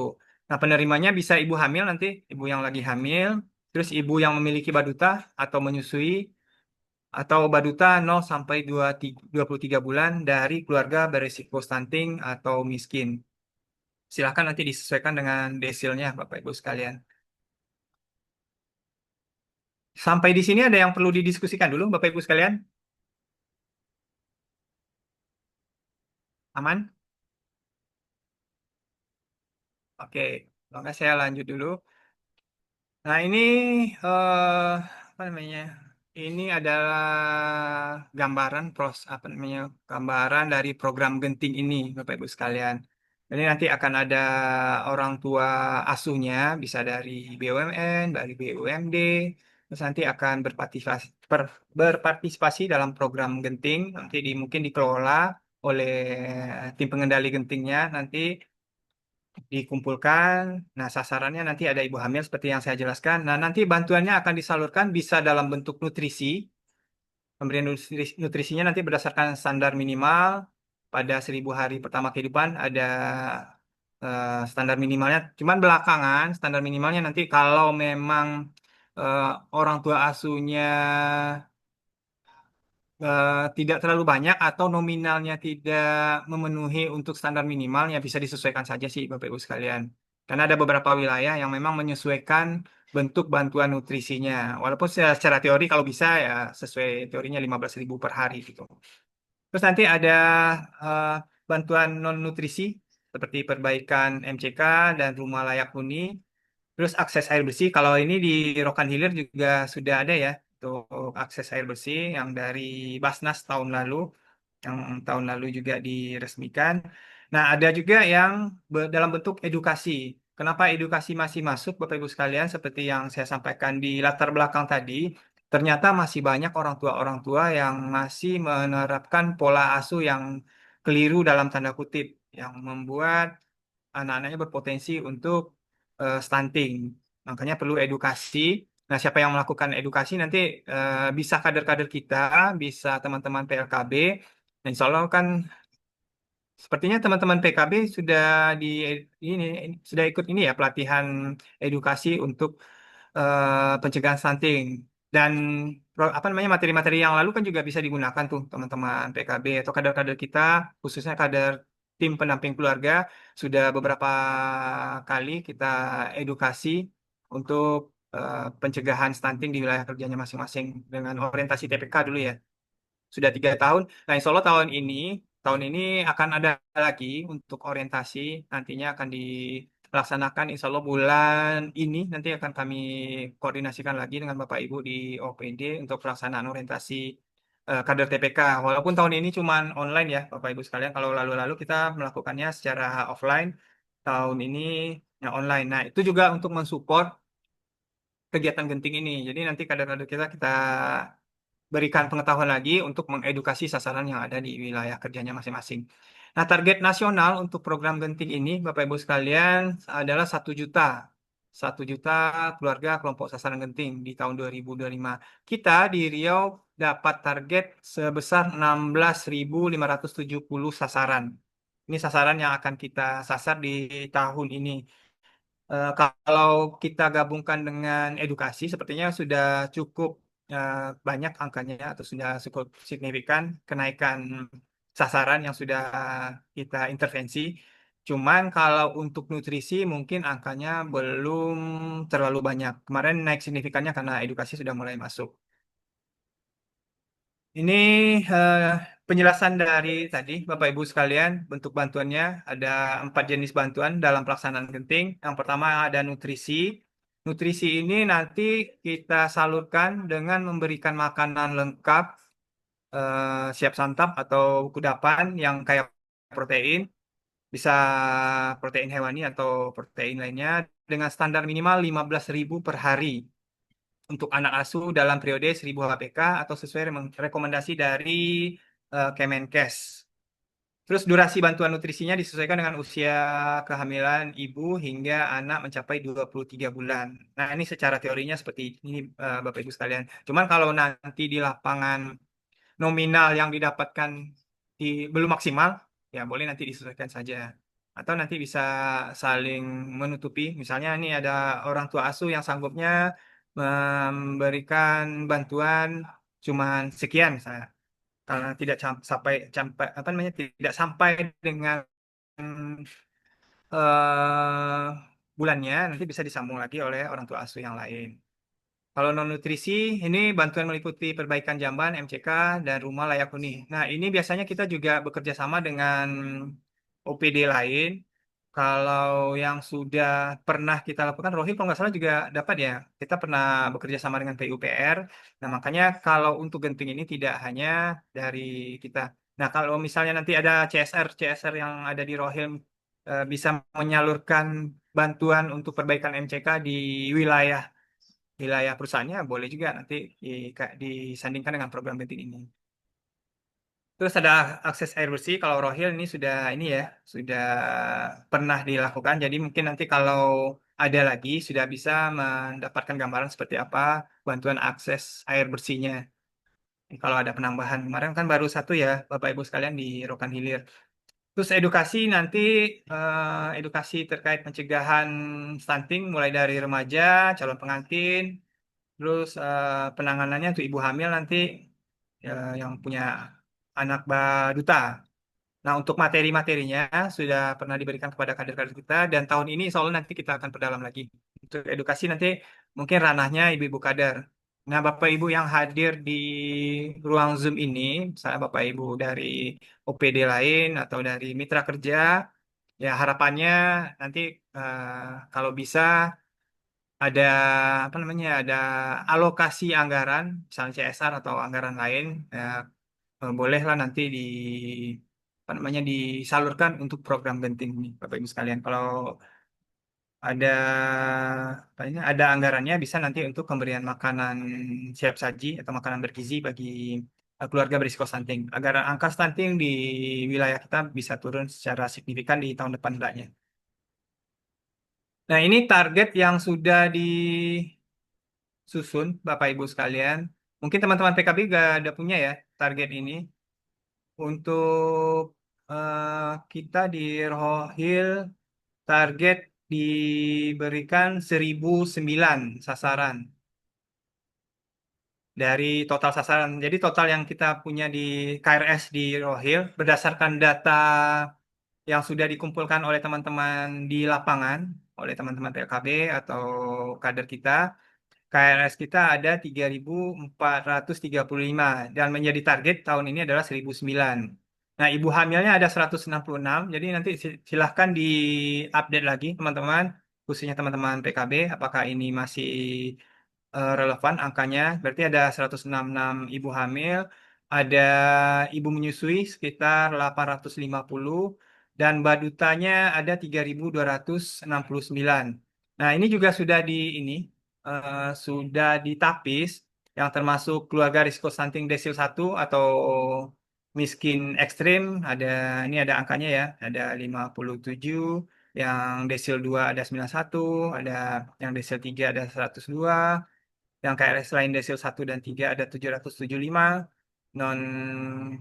Nah, penerimanya bisa ibu hamil nanti, ibu yang lagi hamil, terus ibu yang memiliki baduta atau menyusui, atau baduta 0 sampai 23 bulan dari keluarga berisiko stunting atau miskin. Silakan nanti disesuaikan dengan desilnya, Bapak Ibu sekalian. Sampai di sini ada yang perlu didiskusikan dulu, Bapak Ibu sekalian? Aman? Oke, kalau nggak saya lanjut dulu. Nah, ini apa namanya? Ini adalah gambaran apa namanya? Gambaran dari program Genting ini, Bapak Ibu sekalian. Ini nanti akan ada orang tua asuhnya, bisa dari BUMN, dari BUMD, terus nanti akan berpartisipasi dalam program Genting. Nanti mungkin dikelola oleh tim pengendali Gentingnya. Nanti dikumpulkan. Nah, sasarannya nanti ada ibu hamil seperti yang saya jelaskan. Nah, nanti bantuannya akan disalurkan bisa dalam bentuk nutrisi. Pemberian nutrisinya nanti berdasarkan standar minimal pada 1.000 hari pertama kehidupan ada standar minimalnya. Cuman belakangan standar minimalnya nanti kalau memang eh, orang tua asuhnya tidak terlalu banyak atau nominalnya tidak memenuhi untuk standar minimalnya bisa disesuaikan saja sih Bapak Ibu sekalian. Karena ada beberapa wilayah yang memang menyesuaikan bentuk bantuan nutrisinya. Walaupun secara teori kalau bisa ya sesuai teorinya 15.000 per hari gitu. Terus nanti ada eh, bantuan non nutrisi seperti perbaikan MCK dan rumah layak huni. Terus akses air bersih, kalau ini di Rokan Hilir juga sudah ada ya, untuk akses air bersih yang dari Basnas yang tahun lalu juga diresmikan. Nah, ada juga yang dalam bentuk edukasi. Kenapa edukasi masih masuk, Bapak Ibu sekalian, seperti yang saya sampaikan di latar belakang tadi, ternyata masih banyak orang tua yang masih menerapkan pola asuh yang keliru dalam tanda kutip, yang membuat anak-anaknya berpotensi untuk stunting. Makanya perlu edukasi. Nah, siapa yang melakukan edukasi nanti bisa kader-kader kita, bisa teman-teman PLKB. Dan insya Allah kan sepertinya teman-teman PKB sudah di ini sudah ikut ini ya pelatihan edukasi untuk pencegahan stunting dan apa namanya materi-materi yang lalu kan juga bisa digunakan tuh teman-teman PKB atau kader-kader kita khususnya kader tim pendamping keluarga sudah beberapa kali kita edukasi untuk pencegahan stunting di wilayah kerjanya masing-masing dengan orientasi TPK dulu ya sudah 3 tahun. Nah, insya Allah tahun ini akan ada lagi untuk orientasi. Nantinya akan dilaksanakan insya Allah bulan ini. Nanti akan kami koordinasikan lagi dengan Bapak Ibu di OPD untuk pelaksanaan orientasi kader TPK. Walaupun tahun ini cuma online ya, Bapak Ibu sekalian. Kalau lalu-lalu kita melakukannya secara offline, tahun ini ya online. Nah, itu juga untuk mensupport kegiatan genting ini. Jadi nanti kader-kader kita berikan pengetahuan lagi untuk mengedukasi sasaran yang ada di wilayah kerjanya masing-masing. Nah, target nasional untuk program Genting ini, Bapak Ibu sekalian, adalah 1 juta. 1 juta keluarga kelompok sasaran Genting di tahun 2025. Kita di Riau dapat target sebesar 16.570 sasaran. Ini sasaran yang akan kita sasar di tahun ini. Kalau kita gabungkan dengan edukasi, sepertinya sudah cukup eh, banyak angkanya atau sudah cukup signifikan kenaikan sasaran yang sudah kita intervensi. Cuman kalau untuk nutrisi mungkin angkanya belum terlalu banyak. Kemarin naik signifikannya karena edukasi sudah mulai masuk. Ini eh, penjelasan dari tadi, Bapak Ibu sekalian, bentuk bantuannya ada 4 jenis bantuan dalam pelaksanaan genting. Yang pertama ada nutrisi. Nutrisi ini nanti kita salurkan dengan memberikan makanan lengkap, siap santap atau kudapan yang kayak protein, bisa protein hewani atau protein lainnya dengan standar minimal 15.000 per hari untuk anak asuh dalam periode 1.000 HPK atau sesuai rekomendasi dari Kemenkes. Terus durasi bantuan nutrisinya disesuaikan dengan usia kehamilan ibu hingga anak mencapai 23 bulan. Nah, ini secara teorinya seperti ini, Bapak Ibu sekalian. Cuman kalau nanti di lapangan nominal yang didapatkan belum maksimal, ya boleh nanti disesuaikan saja. Atau nanti bisa saling menutupi. Misalnya ini ada orang tua asuh yang sanggupnya memberikan bantuan cuman sekian misalnya. Karena tidak sampai apa namanya tidak sampai dengan eh, bulannya, nanti bisa disambung lagi oleh orang tua asuh yang lain. Kalau non nutrisi, ini bantuan meliputi perbaikan jamban, MCK, dan rumah layak huni. Nah, ini biasanya kita juga bekerja sama dengan OPD lain. Kalau yang sudah pernah kita lakukan, Rohil kalau nggak salah juga dapat ya. Kita pernah bekerja sama dengan PUPR. Nah, makanya kalau untuk genting ini tidak hanya dari kita. Nah, kalau misalnya nanti ada CSR yang ada di Rohil bisa menyalurkan bantuan untuk perbaikan MCK di wilayah wilayah perusahaannya boleh juga nanti disandingkan dengan program genting ini. Terus ada akses air bersih. Kalau Rohil ini sudah pernah dilakukan. Jadi mungkin nanti kalau ada lagi sudah bisa mendapatkan gambaran seperti apa bantuan akses air bersihnya. Kalau ada penambahan kemarin kan baru satu ya, Bapak Ibu sekalian di Rokan Hilir. Terus edukasi nanti edukasi terkait pencegahan stunting mulai dari remaja, calon pengantin, terus penanganannya untuk ibu hamil nanti yang punya anak baduta. Nah, untuk materi-materinya sudah pernah diberikan kepada kader-kader kita dan tahun ini insya Allah nanti kita akan perdalam lagi. Untuk edukasi nanti mungkin ranahnya ibu-ibu kader. Nah, Bapak Ibu yang hadir di ruang Zoom ini, misalnya Bapak Ibu dari OPD lain atau dari mitra kerja, ya harapannya nanti kalau bisa ada apa namanya ada alokasi anggaran, misalnya CSR atau anggaran lain, ya, bolehlah nanti apa namanya disalurkan untuk program genting ini, Bapak Ibu sekalian. Kalau ada apa ini, ada anggarannya bisa nanti untuk pemberian makanan siap saji atau makanan bergizi bagi keluarga berisiko stunting agar angka stunting di wilayah kita bisa turun secara signifikan di tahun depan hendaknya. Nah, ini target yang sudah disusun Bapak Ibu sekalian. Mungkin teman-teman PKB juga ada punya ya target ini. Untuk kita di Rohil target diberikan 1.009 sasaran dari total sasaran. Jadi total yang kita punya di KRS di Rohil berdasarkan data yang sudah dikumpulkan oleh teman-teman di lapangan, oleh teman-teman PKB atau kader kita, KRS kita ada 3.435 dan menjadi target tahun ini adalah 1.009. Nah, ibu hamilnya ada 166, jadi nanti silahkan di-update lagi teman-teman, khususnya teman-teman PKB, apakah ini masih relevan angkanya. Berarti ada 166 ibu hamil, ada ibu menyusui sekitar 850, dan badutanya ada 3.269. Nah, ini juga sudah ditapis yang termasuk keluarga risiko stunting desil 1 atau miskin ekstrim ini ada angkanya ya, ada 57, yang desil 2 ada 91, ada yang desil 3 ada 102, yang KRS lain desil 1 dan 3 ada 775, non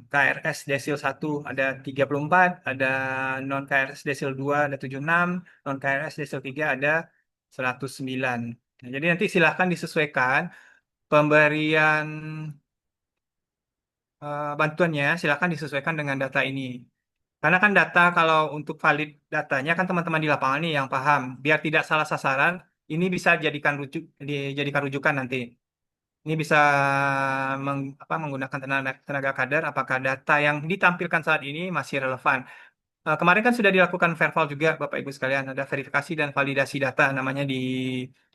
KRS desil 1 ada 34, ada non KRS desil 2 ada 76, non KRS desil 3 ada 109. Nah, jadi nanti silahkan disesuaikan pemberian bantuannya, silahkan disesuaikan dengan data ini. Karena kan data kalau untuk valid datanya kan teman-teman di lapangan nih yang paham. Biar tidak salah sasaran, ini bisa dijadikan rujukan nanti. Ini bisa menggunakan tenaga, tenaga kader apakah data yang ditampilkan saat ini masih relevan. Kemarin kan sudah dilakukan verval juga Bapak Ibu sekalian, ada verifikasi dan validasi data namanya di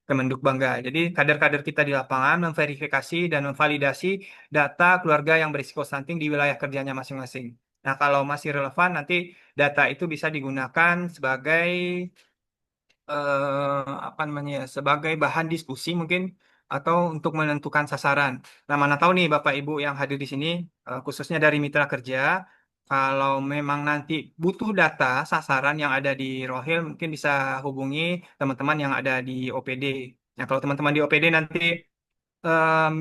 Kemenduk Bangga. Jadi kader-kader kita di lapangan memverifikasi dan memvalidasi data keluarga yang berisiko stunting di wilayah kerjanya masing-masing. Nah, kalau masih relevan nanti data itu bisa digunakan sebagai apa namanya ya, sebagai bahan diskusi mungkin atau untuk menentukan sasaran. Nah, mana tahu nih Bapak Ibu yang hadir di sini khususnya dari mitra kerja kalau memang nanti butuh data sasaran yang ada di Rohil, mungkin bisa hubungi teman-teman yang ada di OPD. Nah, kalau teman-teman di OPD nanti em,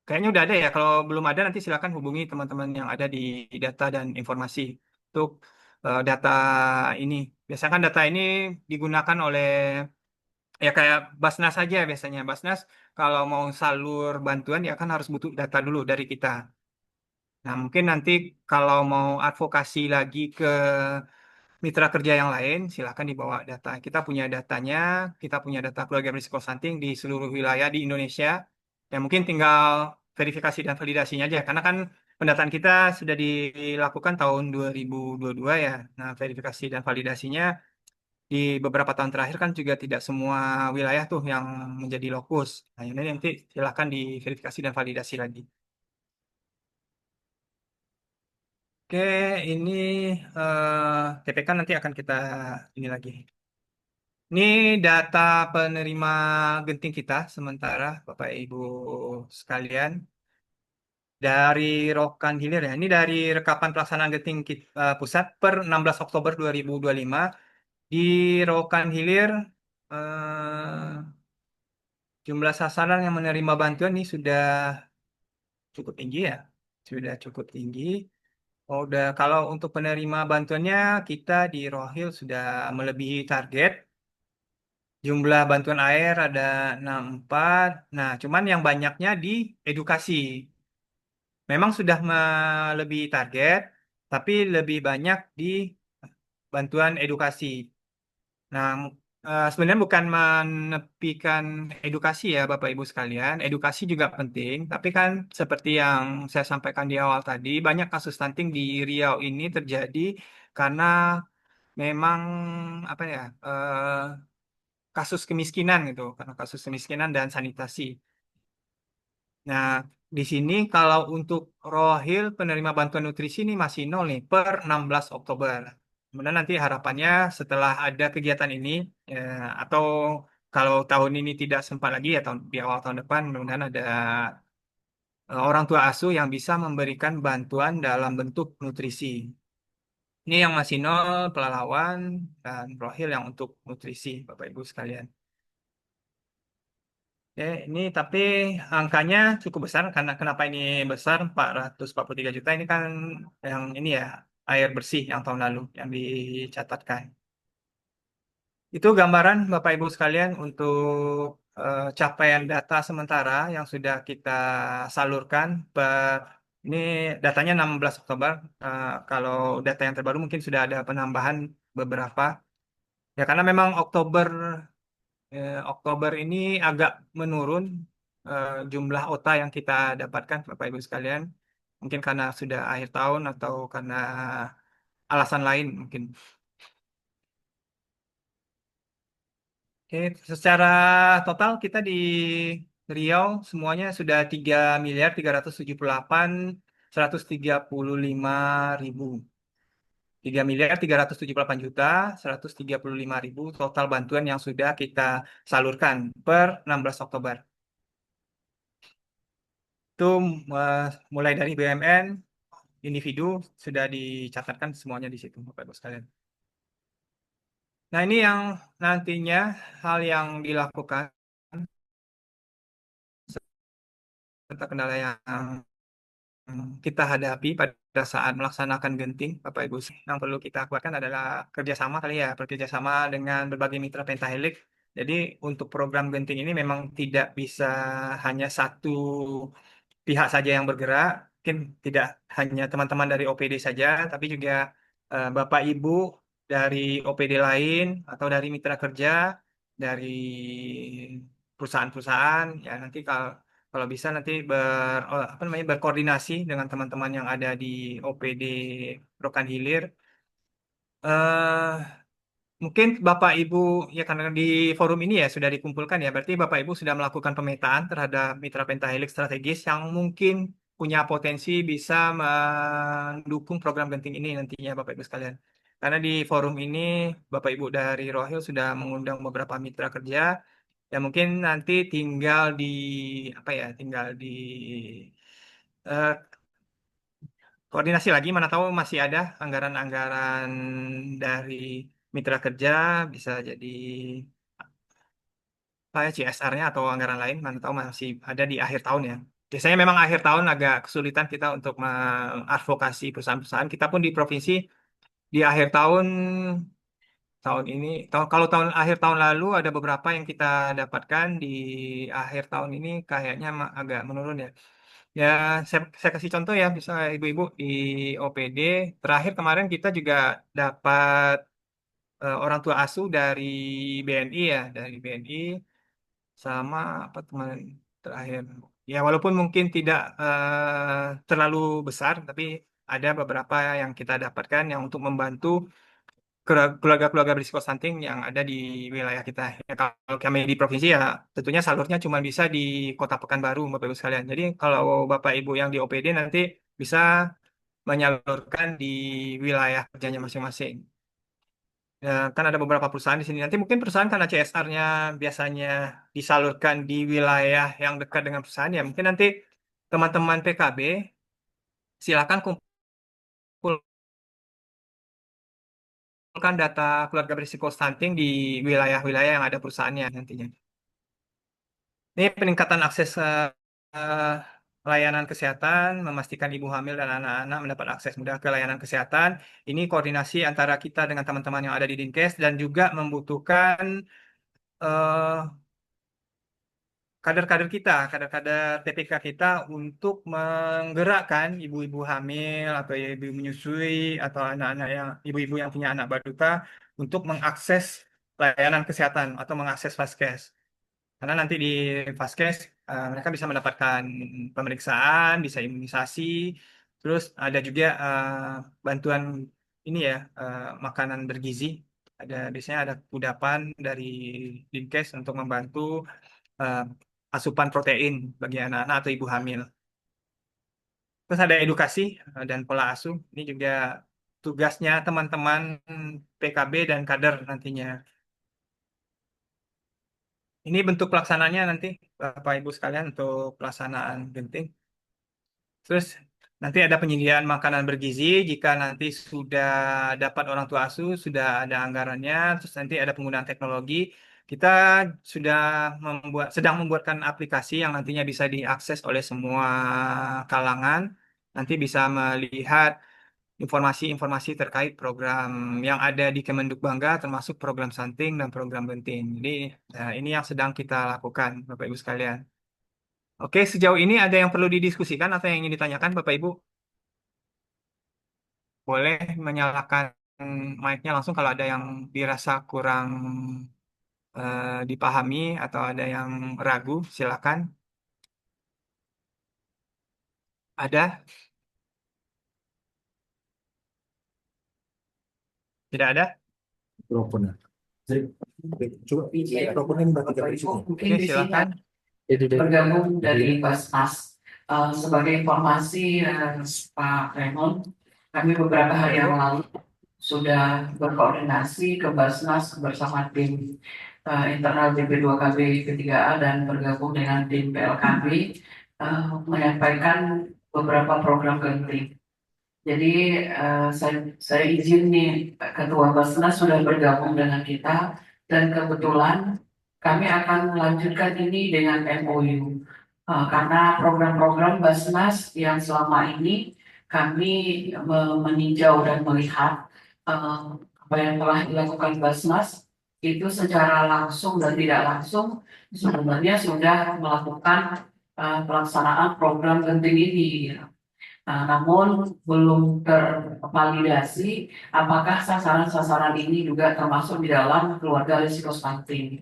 kayaknya udah ada ya. Kalau belum ada nanti silakan hubungi teman-teman yang ada di data dan informasi untuk data ini. Biasanya kan data ini digunakan oleh ya kayak Basnas saja biasanya. Basnas kalau mau salur bantuan ya kan harus butuh data dulu dari kita. Nah, mungkin nanti kalau mau advokasi lagi ke mitra kerja yang lain, silakan dibawa data. Kita punya datanya, kita punya data keluarga berisiko stunting di seluruh wilayah di Indonesia. Ya mungkin tinggal verifikasi dan validasinya aja. Karena kan pendataan kita sudah dilakukan tahun 2022 ya. Nah, verifikasi dan validasinya di beberapa tahun terakhir kan juga tidak semua wilayah tuh yang menjadi lokus. Nah, ini nanti silakan diverifikasi dan validasi lagi. Oke, ini TPK nanti akan kita ini lagi. Ini data penerima genting kita sementara, Bapak Ibu sekalian, dari Rokan Hilir ya. Ini dari rekapan pelaksanaan genting pusat per 16 Oktober 2025 di Rokan Hilir jumlah sasaran yang menerima bantuan ini sudah cukup tinggi ya, sudah cukup tinggi. Oh, udah kalau untuk penerima bantuannya kita di Rohil sudah melebihi target. Jumlah bantuan air ada 64. Nah, cuman yang banyaknya di edukasi. Memang sudah melebihi target, tapi lebih banyak di bantuan edukasi. Nah, sebenarnya bukan menepikan edukasi ya, Bapak Ibu sekalian. Edukasi juga penting, tapi kan seperti yang saya sampaikan di awal tadi, banyak kasus stunting di Riau ini terjadi karena memang apa ya, kasus kemiskinan gitu, karena kasus kemiskinan dan sanitasi. Nah, di sini kalau untuk Rohil penerima bantuan nutrisi ini masih nol nih per 16 Oktober. Kemudian nanti harapannya setelah ada kegiatan ini ya, atau kalau tahun ini tidak sempat lagi ya tahun di awal tahun depan mudah-mudahan ada orang tua asuh yang bisa memberikan bantuan dalam bentuk nutrisi. Ini yang masih nol Pelalawan dan Rohil yang untuk nutrisi Bapak Ibu sekalian. Oke, ini tapi angkanya cukup besar karena kenapa ini besar 443 juta ini kan yang ini ya air bersih yang tahun lalu yang dicatatkan. Itu gambaran Bapak Ibu sekalian untuk capaian data sementara yang sudah kita salurkan ini datanya 16 Oktober. Kalau data yang terbaru mungkin sudah ada penambahan beberapa. Ya karena memang Oktober ini agak menurun jumlah OTA yang kita dapatkan, Bapak Ibu sekalian. Mungkin karena sudah akhir tahun atau karena alasan lain mungkin. Oke, secara total kita di Riau semuanya sudah 3.378.135.000. 3.378.135.000 total bantuan yang sudah kita salurkan per 16 Oktober. Itu eh, mulai dari BUMN, individu sudah dicatatkan semuanya di situ, Bapak Ibu sekalian. Nah, ini yang nantinya hal yang dilakukan serta kendala yang kita hadapi pada saat melaksanakan genting, Bapak Ibu. Yang perlu kita kuatkan adalah kerjasama kali ya, bekerjasama dengan berbagai mitra pentahelik. Jadi untuk program genting ini memang tidak bisa hanya satu pihak saja yang bergerak, mungkin tidak hanya teman-teman dari OPD saja, tapi juga Bapak Ibu dari OPD lain atau dari mitra kerja, dari perusahaan-perusahaan, ya nanti kalau kalau bisa nanti apa namanya berkoordinasi dengan teman-teman yang ada di OPD Rokan Hilir. eh Mungkin Bapak Ibu, ya karena di forum ini ya sudah dikumpulkan ya, berarti Bapak Ibu sudah melakukan pemetaan terhadap mitra pentahelik strategis yang mungkin punya potensi bisa mendukung program genting ini nantinya Bapak Ibu sekalian. Karena di forum ini Bapak Ibu dari Rohil sudah mengundang beberapa mitra kerja yang mungkin nanti tinggal di apa ya, tinggal di eh, koordinasi lagi, mana tahu masih ada anggaran-anggaran dari mitra kerja, bisa jadi kayak CSR-nya atau anggaran lain, mana tahu masih ada di akhir tahun ya. Biasanya memang akhir tahun agak kesulitan kita untuk mengadvokasi perusahaan-perusahaan. Kita pun di provinsi di akhir tahun ini, kalau tahun akhir tahun lalu ada beberapa yang kita dapatkan di akhir tahun ini kayaknya agak menurun ya. Ya, saya kasih contoh ya, bisa ibu-ibu di OPD. Terakhir kemarin kita juga dapat orang tua asuh dari BNI ya, dari BNI sama apa teman terakhir. Ya, walaupun mungkin tidak terlalu besar, tapi ada beberapa yang kita dapatkan yang untuk membantu keluarga-keluarga berisiko stunting yang ada di wilayah kita. Ya, kalau kami di provinsi ya tentunya salurnya cuma bisa di Kota Pekanbaru, Bapak Ibu sekalian. Jadi kalau Bapak Ibu yang di OPD nanti bisa menyalurkan di wilayah kerjanya masing-masing. Ya, kan ada beberapa perusahaan di sini. Nanti mungkin perusahaan karena CSR-nya biasanya disalurkan di wilayah yang dekat dengan perusahaan ya. Mungkin nanti teman-teman PKB silakan kumpulkan data keluarga berisiko stunting di wilayah-wilayah yang ada perusahaannya nantinya. Ini peningkatan akses eh, layanan kesehatan, memastikan ibu hamil dan anak-anak mendapat akses mudah ke layanan kesehatan. Ini koordinasi antara kita dengan teman-teman yang ada di Dinkes dan juga membutuhkan eh, kader-kader kita, kader-kader TPK kita untuk menggerakkan ibu-ibu hamil atau ibu menyusui atau anak-anak yang ibu-ibu yang punya anak balita untuk mengakses layanan kesehatan atau mengakses Vaskes. Karena nanti di Vaskes mereka bisa mendapatkan pemeriksaan, bisa imunisasi, terus ada juga bantuan ini ya makanan bergizi. Biasanya ada kudapan dari Dinkes untuk membantu eh, asupan protein bagi anak-anak atau ibu hamil. Terus ada edukasi dan pola asuh. Ini juga tugasnya teman-teman PKB dan kader nantinya. Ini bentuk pelaksananya nanti, Bapak Ibu sekalian, untuk pelaksanaan genting. Terus nanti ada penyediaan makanan bergizi jika nanti sudah dapat orang tua asuh, sudah ada anggarannya, terus nanti ada penggunaan teknologi. Kita sudah sedang membuatkan aplikasi yang nantinya bisa diakses oleh semua kalangan. Nanti bisa melihat informasi-informasi terkait program yang ada di Kemenduk Bangga, termasuk program stunting dan program genting. Jadi ini yang sedang kita lakukan, Bapak Ibu sekalian. Oke, sejauh ini ada yang perlu didiskusikan atau yang ingin ditanyakan, Bapak Ibu? Boleh menyalakan mic-nya langsung kalau ada yang dirasa kurang dipahami atau ada yang ragu, silakan. Ada? Tidak ada? Mikrofonnya. Jadi, coba mikrofonnya ini bagi Bapak dari Ibu sini. mungkin Oke, di sini silakan. bergabung dari Basnas. Sebagai informasi Pak Raymond, kami beberapa hari yang lalu sudah berkoordinasi ke Basnas bersama tim internal DP2KB P3A dan bergabung dengan tim PLKB menyampaikan beberapa program genting. Jadi saya izin nih Ketua Basnas sudah bergabung dengan kita dan kebetulan kami akan melanjutkan ini dengan MOU. Karena program-program Basnas yang selama ini kami meninjau dan melihat apa yang telah dilakukan Basnas itu secara langsung dan tidak langsung sebenarnya sudah melakukan pelaksanaan program genting ini. Namun belum tervalidasi apakah sasaran-sasaran ini juga termasuk di dalam keluarga risiko stunting.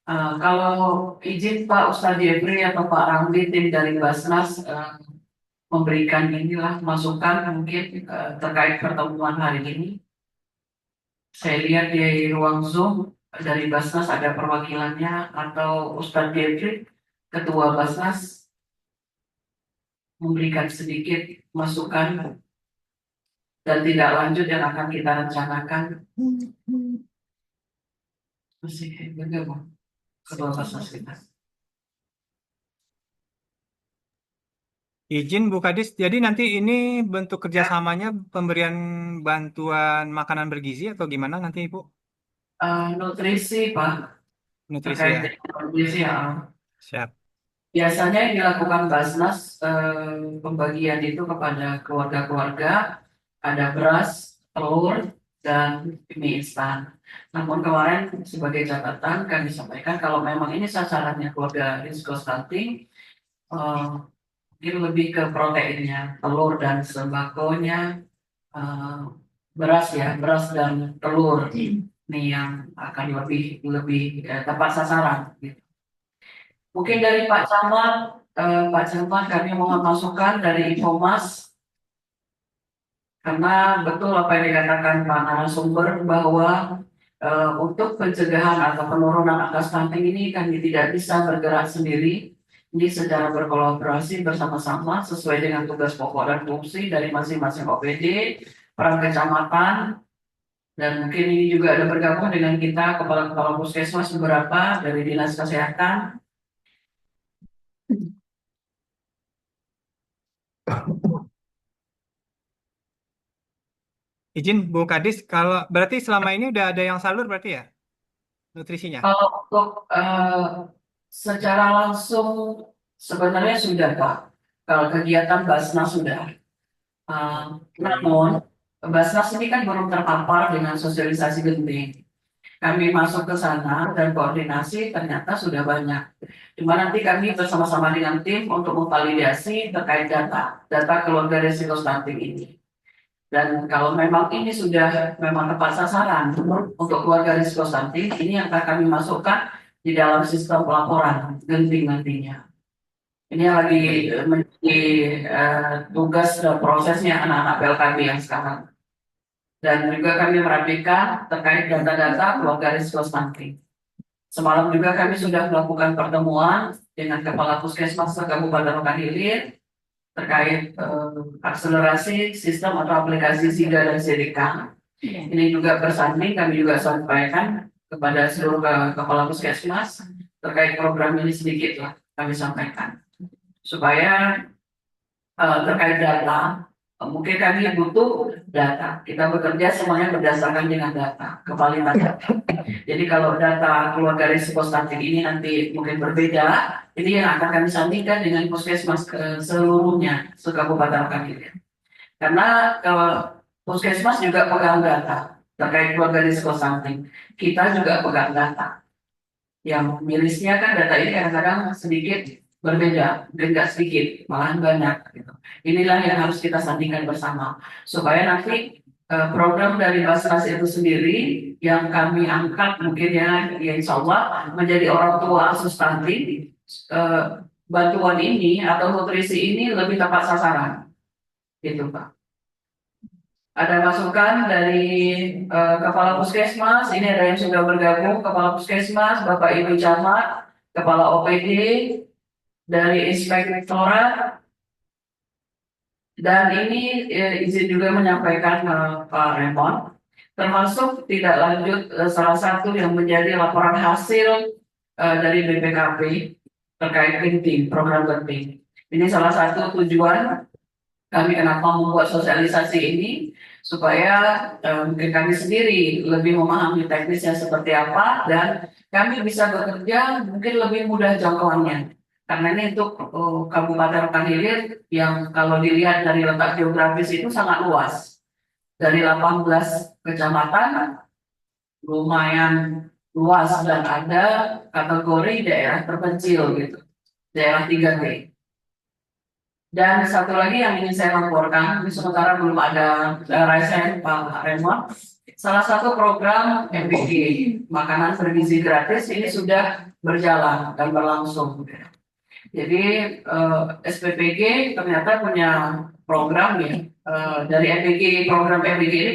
Kalau izin Pak Ustadz Jeffrey atau Pak Ramli tim dari Basnas memberikan inilah masukan mungkin terkait pertemuan hari ini. Saya lihat di ruang Zoom dari Basnas ada perwakilannya atau Ustadz Jeffrey, Ketua Basnas memberikan sedikit masukan dan tidak lanjut yang akan kita rencanakan. Masih bergabung Ketua Basnas kita. Izin Bu Kadis, jadi nanti ini bentuk kerjasamanya pemberian bantuan makanan bergizi atau gimana nanti Ibu? Nutrisi Pak, Nutrisi terkait ya, dengan nutrisi ya. siap. Biasanya yang dilakukan Basnas pembagian itu kepada keluarga-keluarga ada beras, telur, dan mie instan. Namun kemarin sebagai catatan kami sampaikan kalau memang ini sasarannya keluarga risiko stunting, eh, ini lebih ke proteinnya, telur dan sembakonya, eh, beras ya, beras dan telur ini yang akan lebih lebih tepat sasaran. Gitu. Mungkin dari Pak Camat kami mohon masukan dari Infomas karena betul apa yang dikatakan Pak narasumber bahwa untuk pencegahan atau penurunan angka stunting ini kami tidak bisa bergerak sendiri. Ini secara berkolaborasi bersama-sama sesuai dengan tugas pokok dan fungsi dari masing-masing OPD, peran kecamatan, dan mungkin ini juga ada bergabung dengan kita kepala-kepala puskesmas beberapa dari Dinas Kesehatan. Izin Bu Kadis, kalau berarti selama ini udah ada yang salur berarti ya nutrisinya? Kalau untuk secara langsung sebenarnya sudah Pak. Kalau kegiatan Basnas sudah. Eh, Namun Basnas ini kan belum terpapar dengan sosialisasi genting. Kami masuk ke sana dan koordinasi ternyata sudah banyak. Cuma nanti kami bersama-sama dengan tim untuk memvalidasi terkait data keluarga risiko stunting ini. Dan kalau memang ini sudah memang tepat sasaran untuk keluarga risiko stunting, ini yang akan kami masukkan di dalam sistem pelaporan genting nantinya. Ini yang lagi menjadi tugas dan prosesnya anak-anak PLKB yang sekarang. Dan juga kami merapikan terkait data-data keluarga risiko stunting. Semalam juga kami sudah melakukan pertemuan dengan Kepala Puskesmas Kabupaten Rokan Hilir terkait akselerasi sistem atau aplikasi SIGA dan SIDIKA. Ini juga bersanding kami juga sampaikan kepada seluruh kepala puskesmas terkait program ini sedikit lah kami sampaikan supaya terkait data mungkin kami butuh data. Kita bekerja semuanya berdasarkan dengan data, kevalidan data. Jadi kalau data keluarga risiko stunting ini nanti mungkin berbeda, ini yang akan kami sandingkan dengan puskesmas seluruhnya se-Kabupaten Rokan Hilir. Karena kalau puskesmas juga pegang data terkait keluarga risiko stunting, kita juga pegang data. Yang mirisnya kan data ini kadang-kadang sedikit berbeda, enggak sedikit, malahan banyak. Gitu. Inilah yang harus kita sandingkan bersama supaya nanti program dari Basnas itu sendiri yang kami angkat mungkin ya insya Allah menjadi orang tua asuh stunting, bantuan ini atau nutrisi ini lebih tepat sasaran, gitu Pak. Ada masukan dari Kepala Puskesmas, ini ada yang sudah bergabung, Kepala Puskesmas, Bapak Ibu Camat, Kepala OPD, dari Inspektorat, dan ini izin juga menyampaikan Pak Raymond, termasuk tidak lanjut salah satu yang menjadi laporan hasil dari BPKP terkait genting, program genting. Ini salah satu tujuan kami kenapa membuat sosialisasi ini supaya mungkin kami sendiri lebih memahami teknisnya seperti apa dan kami bisa bekerja mungkin lebih mudah jangkauannya. Karena ini untuk Kabupaten Rokan Hilir yang kalau dilihat dari letak geografis itu sangat luas. Dari 18 kecamatan lumayan luas dan ada kategori daerah terpencil gitu. Daerah 3T. Dan satu lagi yang ingin saya laporkan, ini sementara belum ada resen Pak Raymond. Salah satu program MBG, makanan bergizi gratis, ini sudah berjalan dan berlangsung. Jadi SPPG ternyata punya program ya, dari MBG, program MBG ini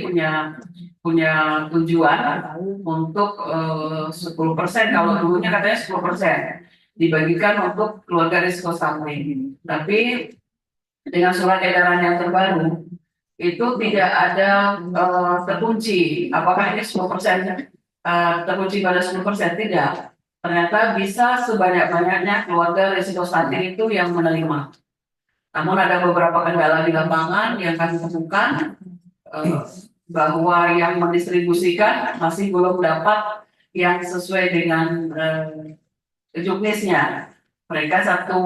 punya tujuan untuk 10%, kalau dulunya katanya 10% dibagikan untuk keluarga risiko stunting. Tapi dengan surat edaran yang terbaru itu tidak ada terkunci apakah ini 10% terkunci pada 10%, tidak. Ternyata bisa sebanyak-banyaknya keluarga risiko stunting itu yang menerima. Namun ada beberapa kendala di lapangan yang kami temukan, eh, bahwa yang mendistribusikan masih belum dapat yang sesuai dengan juknisnya. Mereka satu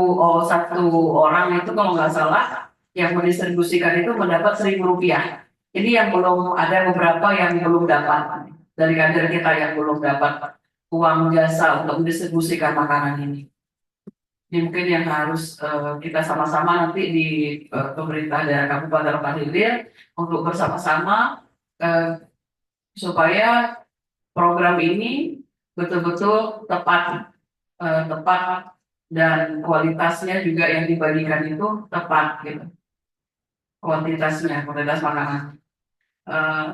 orang itu kalau nggak salah yang mendistribusikan itu mendapat Rp1.000. Ini yang belum ada, beberapa yang belum dapat dari kader kita yang belum dapat uang jasa untuk mendistribusikan makanan ini. Ini mungkin yang harus kita sama-sama nanti di pemerintah daerah Kabupaten Lombok Hilir untuk bersama-sama eh, supaya program ini betul-betul tepat dan kualitasnya juga yang dibagikan itu tepat gitu, kualitas makanan. Eh,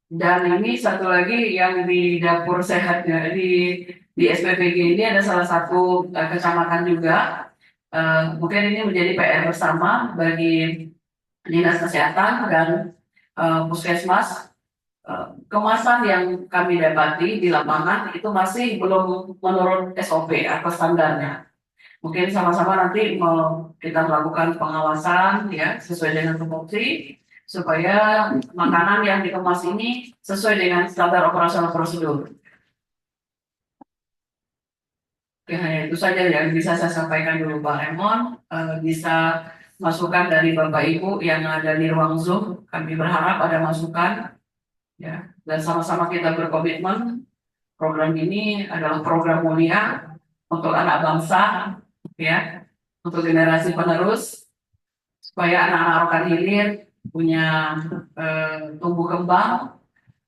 dan ini satu lagi yang di dapur sehatnya di SPPG ini ada salah satu kecamatan juga. Mungkin ini menjadi PR bersama bagi dinas kesehatan dan puskesmas. Kemasan yang kami dapati di lapangan itu masih belum menurut SOP atau standarnya. Mungkin sama-sama nanti kita melakukan pengawasan ya sesuai dengan tupoksi supaya makanan yang dikemas ini sesuai dengan standar operasional prosedur. Oke, hanya itu saja yang bisa saya sampaikan dulu Pak Remon. Bisa masukan dari Bapak Ibu yang ada di ruang Zoom. Kami berharap ada masukan ya, dan sama-sama kita berkomitmen program ini adalah program mulia untuk anak bangsa ya, untuk generasi penerus supaya anak-anak Rokan Hilir punya tumbuh kembang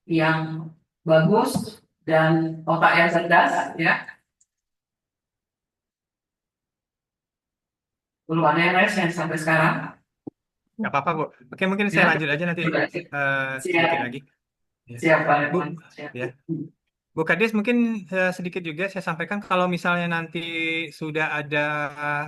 yang bagus dan otak yang cerdas ya. Belum ada yang lain sampai sekarang. Nggak apa-apa, Bu. Oke, mungkin saya Ya. lanjut aja nanti sedikit Siap, lagi. Ya. siap Pak Bu, Remon. Siap. ya. Bu Kades, mungkin sedikit juga saya sampaikan kalau misalnya nanti sudah ada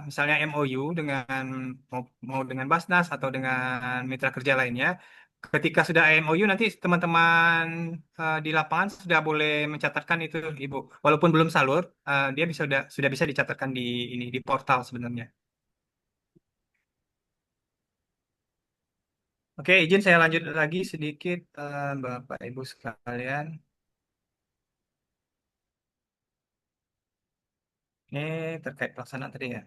misalnya MOU dengan mau dengan Basnas atau dengan mitra kerja lainnya, ketika sudah MOU nanti teman-teman di lapangan sudah boleh mencatatkan itu, Ibu. Walaupun belum salur, dia sudah bisa dicatatkan di portal sebenarnya. Oke, izin saya lanjut lagi sedikit, Bapak Ibu sekalian. Ini terkait pelaksanaan tadi ya.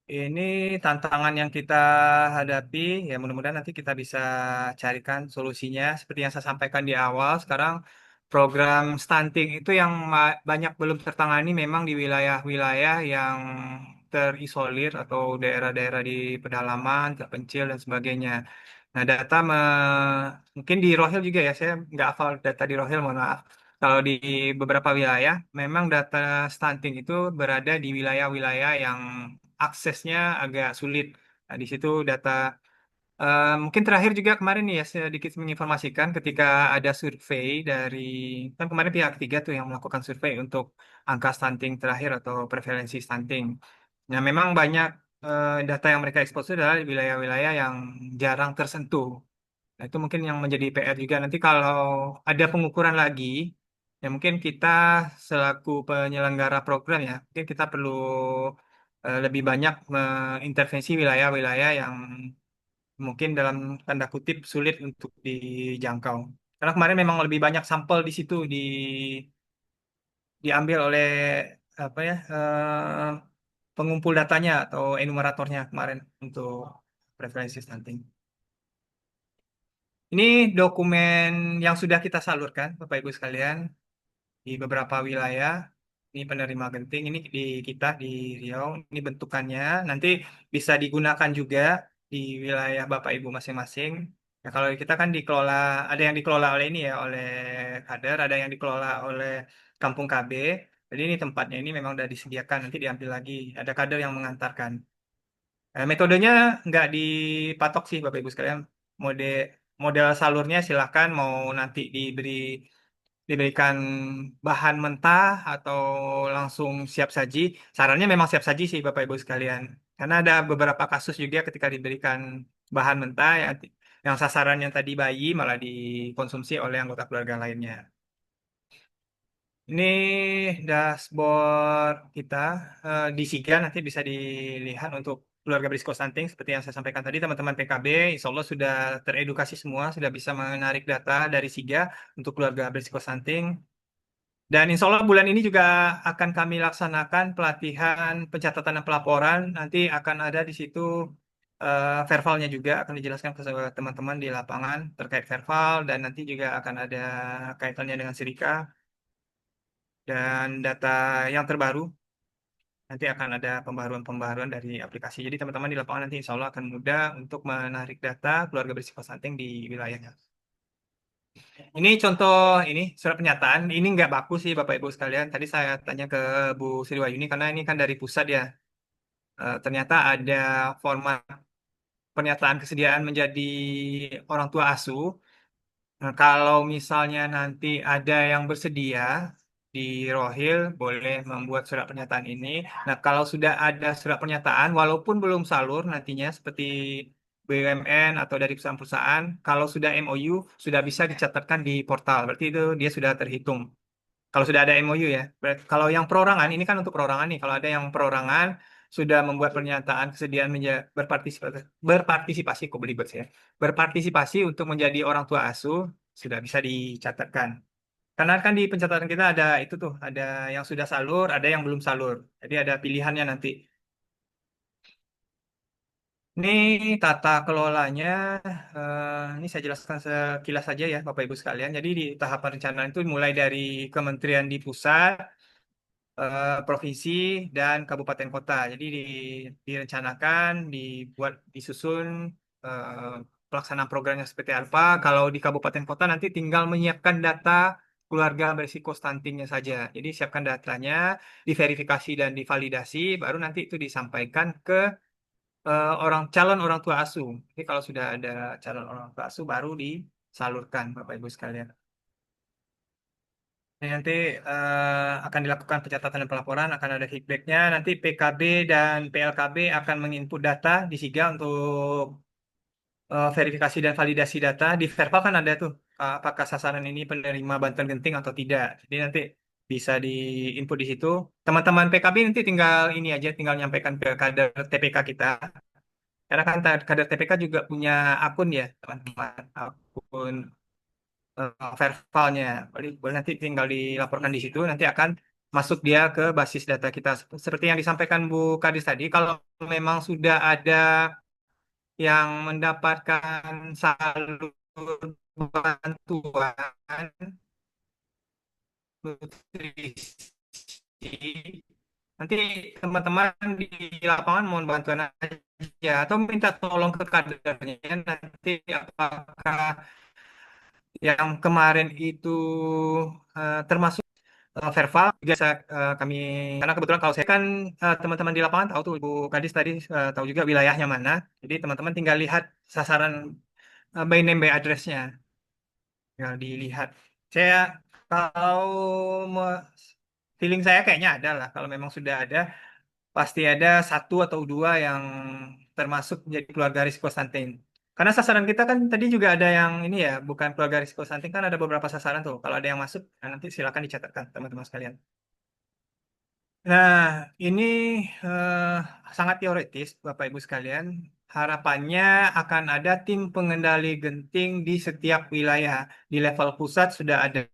Ini tantangan yang kita hadapi, ya mudah-mudahan nanti kita bisa carikan solusinya. Seperti yang saya sampaikan di awal, sekarang program stunting itu yang banyak belum tertangani memang di wilayah-wilayah yang terisolir atau daerah-daerah di pedalaman, terpencil dan sebagainya. Nah, mungkin di Rohil juga ya, saya nggak hafal data di Rohil, mohon maaf. Kalau di beberapa wilayah, memang data stunting itu berada di wilayah-wilayah yang aksesnya agak sulit. Nah, di situ data mungkin terakhir juga kemarin nih ya sedikit menginformasikan ketika ada survei dari kan kemarin pihak ketiga tuh yang melakukan survei untuk angka stunting terakhir atau prevalensi stunting. Nah, memang banyak data yang mereka ekspos itu adalah di wilayah-wilayah yang jarang tersentuh. Nah, itu mungkin yang menjadi PR juga. Nanti kalau ada pengukuran lagi, ya mungkin kita selaku penyelenggara program ya, mungkin kita perlu lebih banyak mengintervensi wilayah-wilayah yang mungkin dalam tanda kutip sulit untuk dijangkau. Karena kemarin memang lebih banyak sampel di situ diambil oleh apa ya pengumpul datanya atau enumeratornya kemarin untuk preferensi stunting. Ini dokumen yang sudah kita salurkan, Bapak Ibu sekalian, di beberapa wilayah. Ini penerima genting, ini di kita di Riau. Ini bentukannya, nanti bisa digunakan juga di wilayah Bapak Ibu masing-masing. Nah, kalau kita kan dikelola, ada yang dikelola oleh ini ya, oleh kader, ada yang dikelola oleh Kampung KB. Jadi ini tempatnya ini memang sudah disediakan, nanti diambil lagi. Ada kader yang mengantarkan. Metodenya nggak dipatok sih Bapak Ibu sekalian. Mode model salurnya silakan mau nanti diberikan bahan mentah atau langsung siap saji. Sarannya memang siap saji sih Bapak Ibu sekalian. Karena ada beberapa kasus juga ketika diberikan bahan mentah yang sasarannya tadi bayi malah dikonsumsi oleh anggota keluarga lainnya. Ini dashboard kita di SIGA nanti bisa dilihat untuk keluarga berisiko stunting seperti yang saya sampaikan tadi teman-teman PKB insya Allah sudah teredukasi semua sudah bisa menarik data dari SIGA untuk keluarga berisiko stunting dan insya Allah bulan ini juga akan kami laksanakan pelatihan pencatatan dan pelaporan nanti akan ada di situ verbalnya juga akan dijelaskan ke teman-teman di lapangan terkait verbal dan nanti juga akan ada kaitannya dengan Sirika dan data yang terbaru nanti akan ada pembaruan-pembaruan dari aplikasi. Jadi teman-teman di lapangan nanti insya Allah akan mudah untuk menarik data keluarga berisiko stunting di wilayahnya. Ini contoh ini surat pernyataan. Ini nggak baku sih Bapak Ibu sekalian. Tadi saya tanya ke Bu Sri Wahyuni karena ini kan dari pusat ya. Ternyata ada format pernyataan kesediaan menjadi orang tua asuh. Nah, kalau misalnya nanti ada yang bersedia di Rohil, boleh membuat surat pernyataan ini. Nah, kalau sudah ada surat pernyataan, walaupun belum salur nantinya seperti BUMN atau dari perusahaan-perusahaan, kalau sudah MOU, sudah bisa dicatatkan di portal. Berarti itu dia sudah terhitung. Kalau sudah ada MOU ya. Kalau yang perorangan, ini kan untuk perorangan nih. Kalau ada yang perorangan, sudah membuat pernyataan kesediaan berpartisipasi, kok belibet ya. Berpartisipasi untuk menjadi orang tua asuh, sudah bisa dicatatkan. Karena kan di pencatatan kita ada itu tuh, ada yang sudah salur, ada yang belum salur. Jadi ada pilihannya nanti. Ini tata kelolanya, ini saya jelaskan sekilas saja ya Bapak Ibu sekalian. Jadi di tahapan perencanaan itu mulai dari kementerian di pusat, provinsi, dan kabupaten kota. Jadi direncanakan, dibuat, disusun eh, pelaksanaan programnya seperti apa. Kalau di kabupaten kota nanti tinggal menyiapkan data keluarga berisiko stuntingnya saja. Jadi siapkan datanya, diverifikasi dan divalidasi, baru nanti itu disampaikan ke calon orang tua asuh. Jadi kalau sudah ada calon orang tua asuh baru disalurkan Bapak Ibu sekalian. Nanti akan dilakukan pencatatan dan pelaporan, akan ada feedbacknya. Nanti PKB dan PLKB akan menginput data di SIGA untuk verifikasi dan validasi data. Di verbal kan ada tuh, apakah sasaran ini penerima bantuan genting atau tidak. Jadi nanti bisa diinput di situ. Teman-teman PKB nanti tinggal ini aja, tinggal nyampaikan ke kader TPK kita. Karena kan kader TPK juga punya akun ya, teman-teman. Akun verbalnya. Jadi boleh nanti tinggal dilaporkan di situ, nanti akan masuk dia ke basis data kita. Seperti yang disampaikan Bu Kadis tadi, kalau memang sudah ada yang mendapatkan salur bantuan nutrisi, nanti teman-teman di lapangan mohon bantuan aja atau minta tolong ke kadernya nanti apakah yang kemarin itu termasuk verbal juga kami karena kebetulan kalau saya kan teman-teman di lapangan tahu tuh Bu Kadis tadi tahu juga wilayahnya mana. Jadi teman-teman tinggal lihat sasaran by name by address-nya. Tinggal dilihat. Saya kalau me- feeling saya kayaknya ada lah. Kalau memang sudah ada, pasti ada satu atau dua yang termasuk menjadi keluarga risiko stunting. Karena sasaran kita kan tadi juga ada yang ini ya, bukan keluarga risiko stunting kan ada beberapa sasaran tuh. Kalau ada yang masuk, nah nanti silakan dicatatkan teman-teman sekalian. Nah, ini eh, sangat teoritis, Bapak Ibu sekalian. Harapannya akan ada tim pengendali genting di setiap wilayah. Di level pusat sudah ada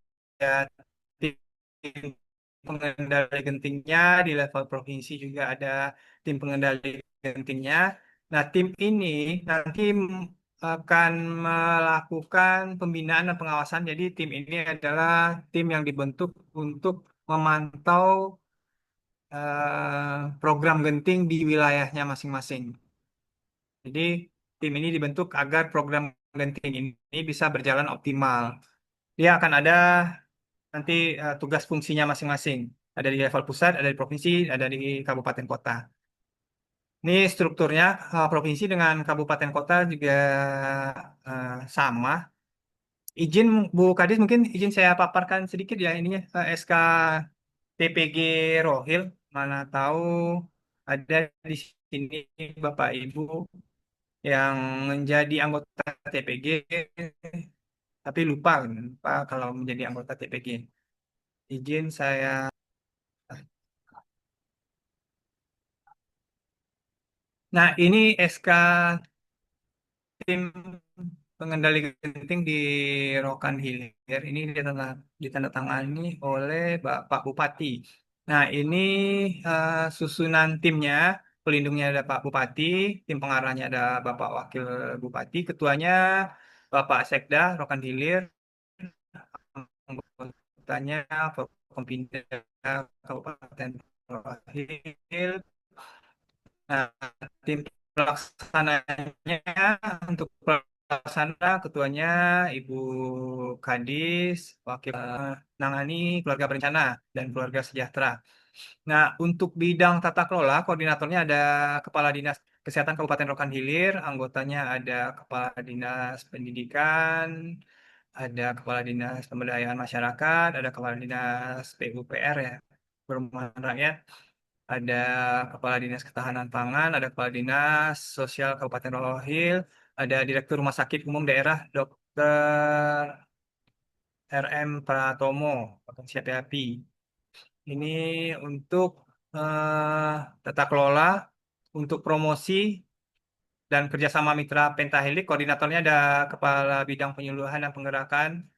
tim pengendali gentingnya, di level provinsi juga ada tim pengendali gentingnya. Nah, tim ini nanti akan melakukan pembinaan dan pengawasan. Jadi, tim ini adalah tim yang dibentuk untuk memantau program genting di wilayahnya masing-masing. Jadi tim ini dibentuk agar program genting ini bisa berjalan optimal. Dia akan ada nanti tugas fungsinya masing-masing. Ada di level pusat, ada di provinsi, ada di kabupaten kota. Ini strukturnya provinsi dengan kabupaten kota juga sama. Izin Bu Kadis mungkin izin saya paparkan sedikit ya ininya SK TPG Rohil, mana tahu ada di sini Bapak Ibu yang menjadi anggota TPG, tapi lupa kalau menjadi anggota TPG. izin saya. Nah, ini SK tim pengendali genting di Rokan Hilir ini ditandatangani oleh Bapak Bupati. Nah, ini susunan timnya, pelindungnya ada Pak Bupati, tim pengarahnya ada Bapak Wakil Bupati, ketuanya Bapak Sekda Rokan Hilir, anggotanya Forkompinda Kabupaten Rokan. Nah, tim pelaksananya untuk pelaksana ketuanya Ibu Kadis, wakil nangani keluarga berencana dan keluarga sejahtera. Nah, untuk bidang tata kelola, koordinatornya ada Kepala Dinas Kesehatan Kabupaten Rokan Hilir, anggotanya ada Kepala Dinas Pendidikan, ada Kepala Dinas Pemberdayaan Masyarakat, ada Kepala Dinas PUPR ya, Perumahan Rakyat, ada Kepala Dinas Ketahanan Pangan, ada Kepala Dinas Sosial Kabupaten Rohil, ada Direktur Rumah Sakit Umum Daerah Dr. RM Pratomo, Potensi Api. Ini untuk tata kelola, untuk promosi dan kerjasama mitra Pentahelik, koordinatornya ada Kepala Bidang Penyuluhan dan Penggerakan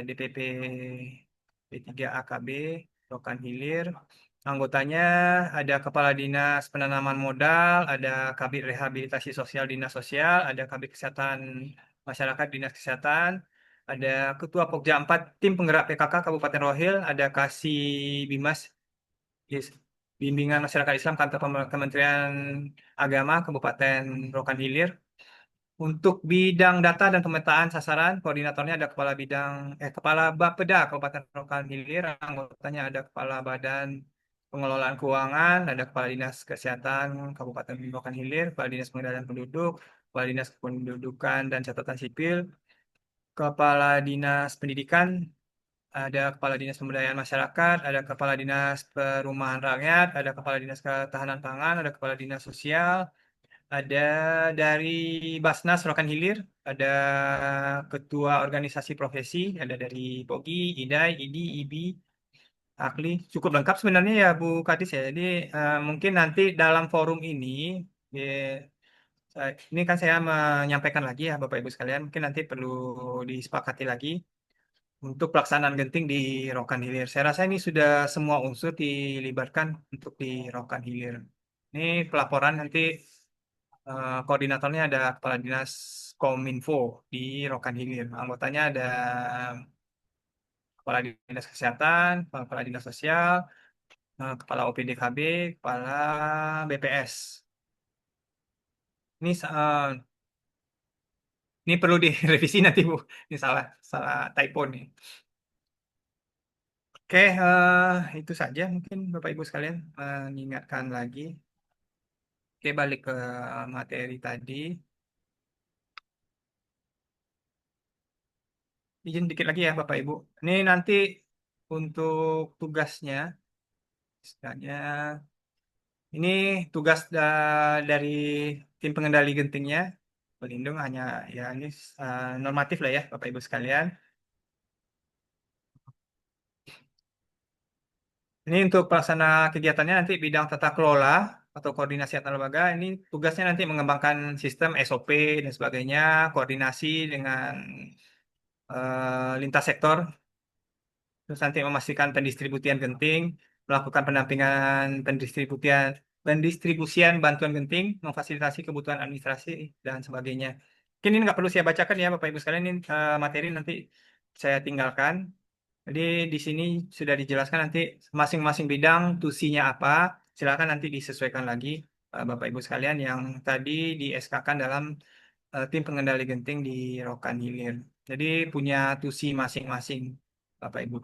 DPP P3 AKB Rokan Hilir. Anggotanya ada Kepala Dinas Penanaman Modal, ada Kabid Rehabilitasi Sosial Dinas Sosial, ada Kabid Kesehatan Masyarakat Dinas Kesehatan, ada Ketua Pokja 4 Tim Penggerak PKK Kabupaten Rohil, ada Kasih Bimas Yes, Bimbingan Masyarakat Islam Kantor Kementerian Agama Kabupaten Rokan Hilir. Untuk bidang data dan pemetaan sasaran, koordinatornya ada Kepala Bapeda Kabupaten Rokan Hilir, anggotanya ada Kepala Badan Pengelolaan Keuangan, ada Kepala Dinas Kesehatan Kabupaten Rokan Hilir, Kepala Dinas Pengendalian Penduduk, Kepala Dinas Kependudukan dan Catatan Sipil, Kepala Dinas Pendidikan, ada Kepala Dinas Pemberdayaan Masyarakat, ada Kepala Dinas Perumahan Rakyat, ada Kepala Dinas Ketahanan Pangan, ada Kepala Dinas Sosial, ada dari Basnas Rokan Hilir, ada Ketua Organisasi Profesi, ada dari POGI, IDAI, IDI, IBI, Akli. Cukup lengkap sebenarnya ya Bu Kadis ya. Jadi mungkin nanti dalam forum ini, ini kan saya menyampaikan lagi ya Bapak Ibu sekalian, mungkin nanti perlu disepakati lagi untuk pelaksanaan genting di Rokan Hilir. Saya rasa ini sudah semua unsur dilibatkan untuk di Rokan Hilir. Ini pelaporan nanti koordinatornya ada Kepala Dinas Kominfo di Rokan Hilir. Anggotanya ada Kepala Dinas Kesehatan, Kepala Dinas Sosial, Kepala OPDKB, Kepala BPS. Ini ini perlu direvisi nanti Bu. Ini salah salah typo nih. Oke, itu saja mungkin Bapak Ibu sekalian mengingatkan lagi. Oke, balik ke materi tadi. Izin dikit lagi ya Bapak Ibu. Ini nanti untuk tugasnya, istilahnya, ini tugas dari tim pengendali gentingnya, pelindung hanya ya ini normatif lah ya Bapak Ibu sekalian. Ini untuk pelaksana kegiatannya nanti bidang tata kelola atau koordinasi antar lembaga. Ini tugasnya nanti mengembangkan sistem SOP dan sebagainya, koordinasi dengan lintas sektor. Terus nanti memastikan pendistribusian genting, melakukan pendampingan pendistribusian bantuan genting, memfasilitasi kebutuhan administrasi dan sebagainya. Mungkin ini nggak perlu saya bacakan ya Bapak Ibu sekalian, ini materi nanti saya tinggalkan. Jadi di sini sudah dijelaskan nanti masing-masing bidang tusinya apa. Silakan nanti disesuaikan lagi Bapak Ibu sekalian yang tadi di SK-kan dalam tim pengendali genting di Rokan Hilir. Jadi punya tusi masing-masing Bapak Ibu.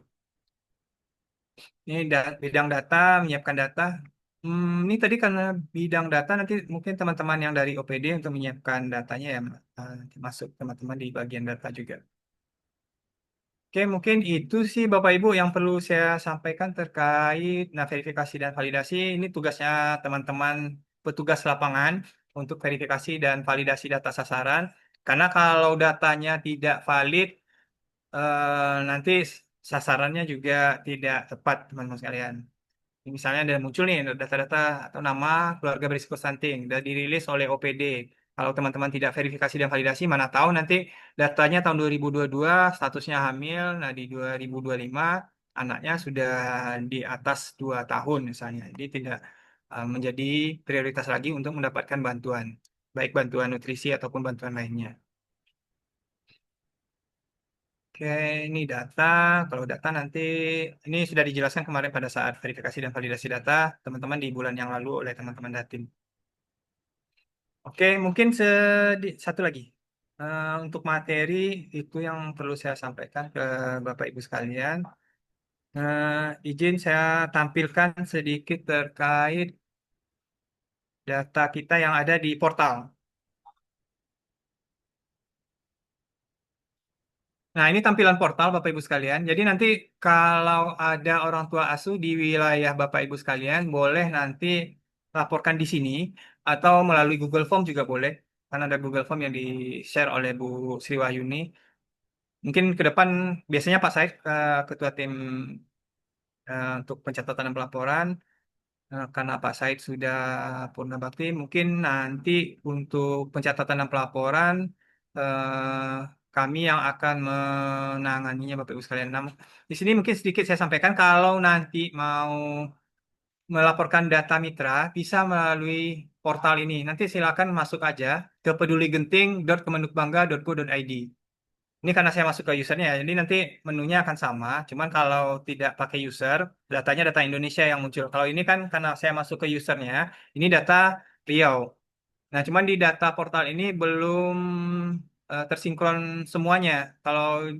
Ini bidang data, menyiapkan data. Ini tadi karena bidang data nanti mungkin teman-teman yang dari OPD untuk menyiapkan datanya ya, nanti masuk teman-teman di bagian data juga. Oke, mungkin itu sih Bapak Ibu yang perlu saya sampaikan terkait verifikasi dan validasi. Ini tugasnya teman-teman petugas lapangan untuk verifikasi dan validasi data sasaran. Karena kalau datanya tidak valid, nanti sasarannya juga tidak tepat, teman-teman sekalian. Misalnya ada muncul nih data-data atau nama keluarga berisiko stunting, udah dirilis oleh OPD. Kalau teman-teman tidak verifikasi dan validasi, mana tahu nanti datanya tahun 2022 statusnya hamil, nah di 2025 anaknya sudah di atas 2 tahun misalnya. Jadi tidak menjadi prioritas lagi untuk mendapatkan bantuan, baik bantuan nutrisi ataupun bantuan lainnya. Oke, ini data. Kalau data nanti, ini sudah dijelaskan kemarin pada saat verifikasi dan validasi data, teman-teman di bulan yang lalu oleh teman-teman Datim. Oke, mungkin satu lagi. Untuk materi itu yang perlu saya sampaikan ke Bapak Ibu sekalian. Izin saya tampilkan sedikit terkait data kita yang ada di portal. Nah, ini tampilan portal Bapak Ibu sekalian. Jadi nanti kalau ada orang tua asuh di wilayah Bapak Ibu sekalian, boleh nanti laporkan di sini atau melalui Google Form juga boleh. Karena ada Google Form yang di-share oleh Bu Sri Wahyuni. Mungkin ke depan biasanya Pak Said, Ketua Tim untuk pencatatan dan pelaporan, karena Pak Said sudah purna bakti, mungkin nanti untuk pencatatan dan pelaporan eh, kami yang akan menanganinya Bapak Ibu sekalian. Nah, di sini mungkin sedikit saya sampaikan kalau nanti mau melaporkan data mitra bisa melalui portal ini. Nanti silakan masuk aja ke peduligenting.kemenukbangga.go.id. Ini karena saya masuk ke usernya, ya, jadi nanti menunya akan sama. Cuman kalau tidak pakai user, datanya data Indonesia yang muncul. Kalau ini kan karena saya masuk ke usernya, ini data Riau. Nah, cuman di data portal ini belum tersinkron semuanya. Kalau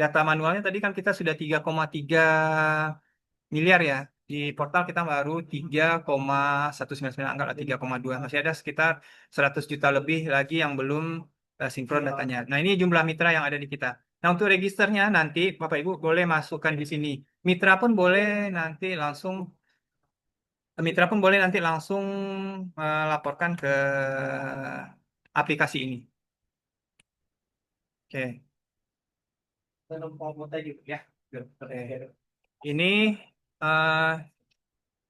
data manualnya tadi kan kita sudah 3,3 miliar ya. Di portal kita baru 3,199, anggaplah 3,2. Masih ada sekitar 100 juta lebih lagi yang belum sinkron datanya. Nah, ini jumlah mitra yang ada di kita. Nah, untuk registernya nanti Bapak Ibu boleh masukkan di sini. Mitra pun boleh nanti langsung Mitra pun boleh nanti langsung melaporkan ke aplikasi ini. Oke. Ya. Ini eh,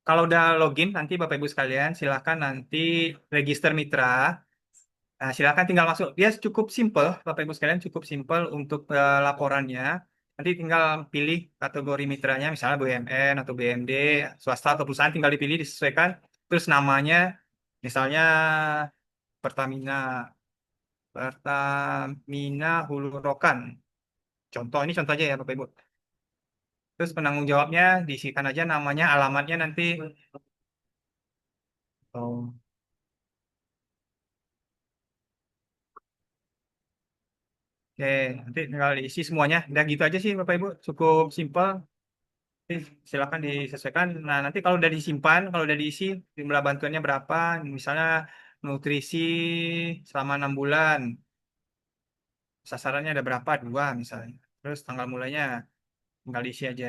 kalau udah login nanti Bapak Ibu sekalian silakan nanti register mitra. Nah, silakan tinggal masuk. Dia cukup simple, Bapak Ibu sekalian cukup simple untuk laporannya. Nanti tinggal pilih kategori mitranya, misalnya BUMN atau BUMD, swasta atau perusahaan, tinggal dipilih, disesuaikan. Terus namanya, misalnya Pertamina, Pertamina Hulu Rokan. Contoh, ini contoh aja ya Bapak Ibu. Terus penanggung jawabnya diisikan aja namanya, alamatnya nanti. Oh. Oke, nanti tinggal diisi semuanya. Dan gitu aja sih Bapak Ibu, cukup simpel. Silakan disesuaikan. Nah, nanti kalau udah disimpan, kalau udah diisi, jumlah bantuannya berapa, misalnya nutrisi selama 6 bulan, sasarannya ada berapa, 2 misalnya. Terus tanggal mulainya tinggal diisi aja.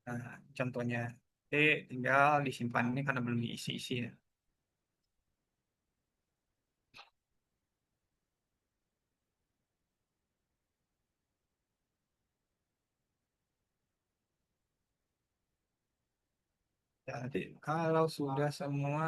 Nah, contohnya. Oke, tinggal disimpan ini karena belum diisi-isi ya. Ya, nanti kalau sudah semua,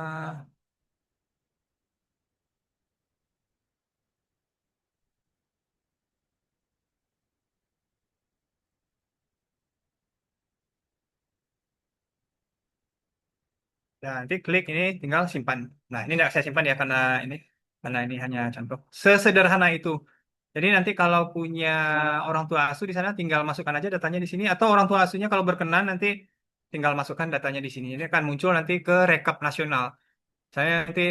ya, nanti klik ini tinggal simpan. Nah, ini tidak saya simpan ya karena ini hanya contoh. Sesederhana itu. Jadi nanti kalau punya orang tua asuh di sana tinggal masukkan aja datanya di sini atau orang tua asuhnya kalau berkenan nanti tinggal masukkan datanya di sini. Ini akan muncul nanti ke rekap nasional. Saya nanti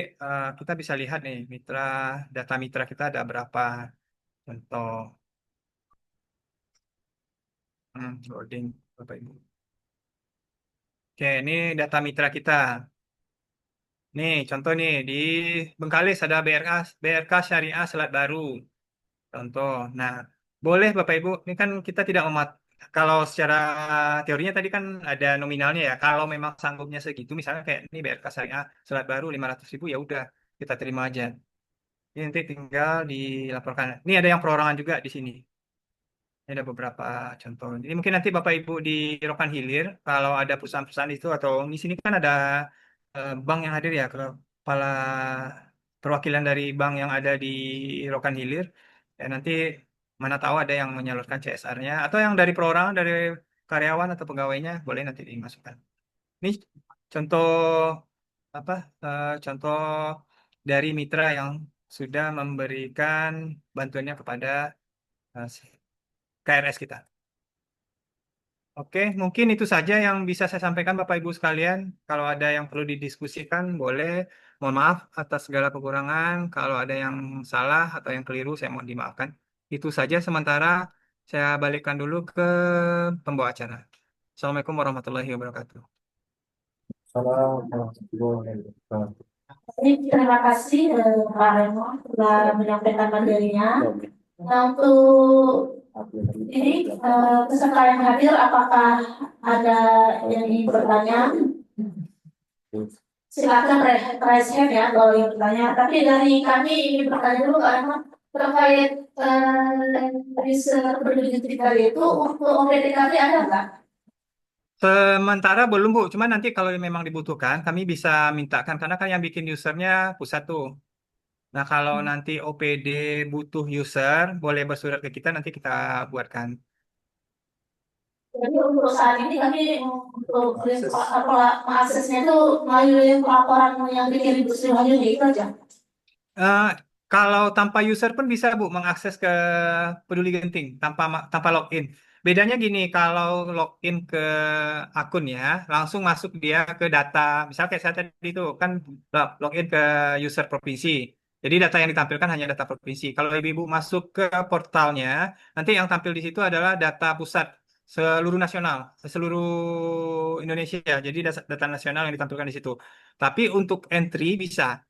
kita bisa lihat nih data mitra kita ada berapa. Contoh loading Bapak Ibu. Oke, ini data mitra kita. Nih, contoh nih di Bengkalis ada BRK Syariah Selat Baru. Contoh. Nah, boleh Bapak Ibu, ini kan kita tidak kalau secara teorinya tadi kan ada nominalnya ya. Kalau memang sanggupnya segitu, misalnya kayak ini BRK Syariah Selat Baru 500.000 ya udah kita terima aja. Ini nanti tinggal dilaporkan. Ini ada yang perorangan juga di sini. Ini ada beberapa contoh. Jadi mungkin nanti Bapak Ibu di Rokan Hilir, kalau ada perusahaan-perusahaan itu atau di sini kan ada bank yang hadir ya, kepala perwakilan dari bank yang ada di Rokan Hilir. Ya, nanti mana tahu ada yang menyalurkan CSR-nya atau yang dari perorangan, dari karyawan atau pegawainya boleh nanti dimasukkan. Ini contoh apa? Contoh dari mitra yang sudah memberikan bantuannya kepada eh, KRS kita. Oke, mungkin itu saja yang bisa saya sampaikan Bapak Ibu sekalian. Kalau ada yang perlu didiskusikan, boleh. Mohon maaf atas segala kekurangan. Kalau ada yang salah atau yang keliru, saya mohon dimaafkan. Itu saja sementara saya balikkan dulu ke pembawa acara. Assalamualaikum warahmatullahi wabarakatuh. Salam warahmatullahi wabarakatuh. Terima kasih Pak Remo telah menyampaikan materinya. Nah, untuk ini peserta yang hadir, apakah ada yang ingin bertanya? Silakan raise hand ya kalau yang bertanya. Tapi dari kami ingin bertanya dulu Pak Remo terkait riset pendidikan kita itu untuk OPDKB ada nggak? Sementara belum Bu, cuma nanti kalau memang dibutuhkan, kami bisa mintakan karena kan yang bikin usernya pusat tuh. Nah kalau nanti OPD butuh user, boleh bersurat ke kita, nanti kita buatkan. Jadi untuk saat ini kami untuk mengaksesnya itu melalui pelaporan yang bikin Ibu Sri Wahyuni itu aja. Eh, Kalau tanpa user pun bisa Bu mengakses ke Peduli Genting tanpa login. Bedanya gini, kalau login ke akun ya, langsung masuk dia ke data. Misalnya kayak saya tadi itu kan login ke user provinsi. Jadi data yang ditampilkan hanya data provinsi. Kalau Ibu masuk ke portalnya, nanti yang tampil di situ adalah data pusat seluruh nasional, seluruh Indonesia. Jadi data nasional yang ditampilkan di situ. Tapi untuk entry bisa.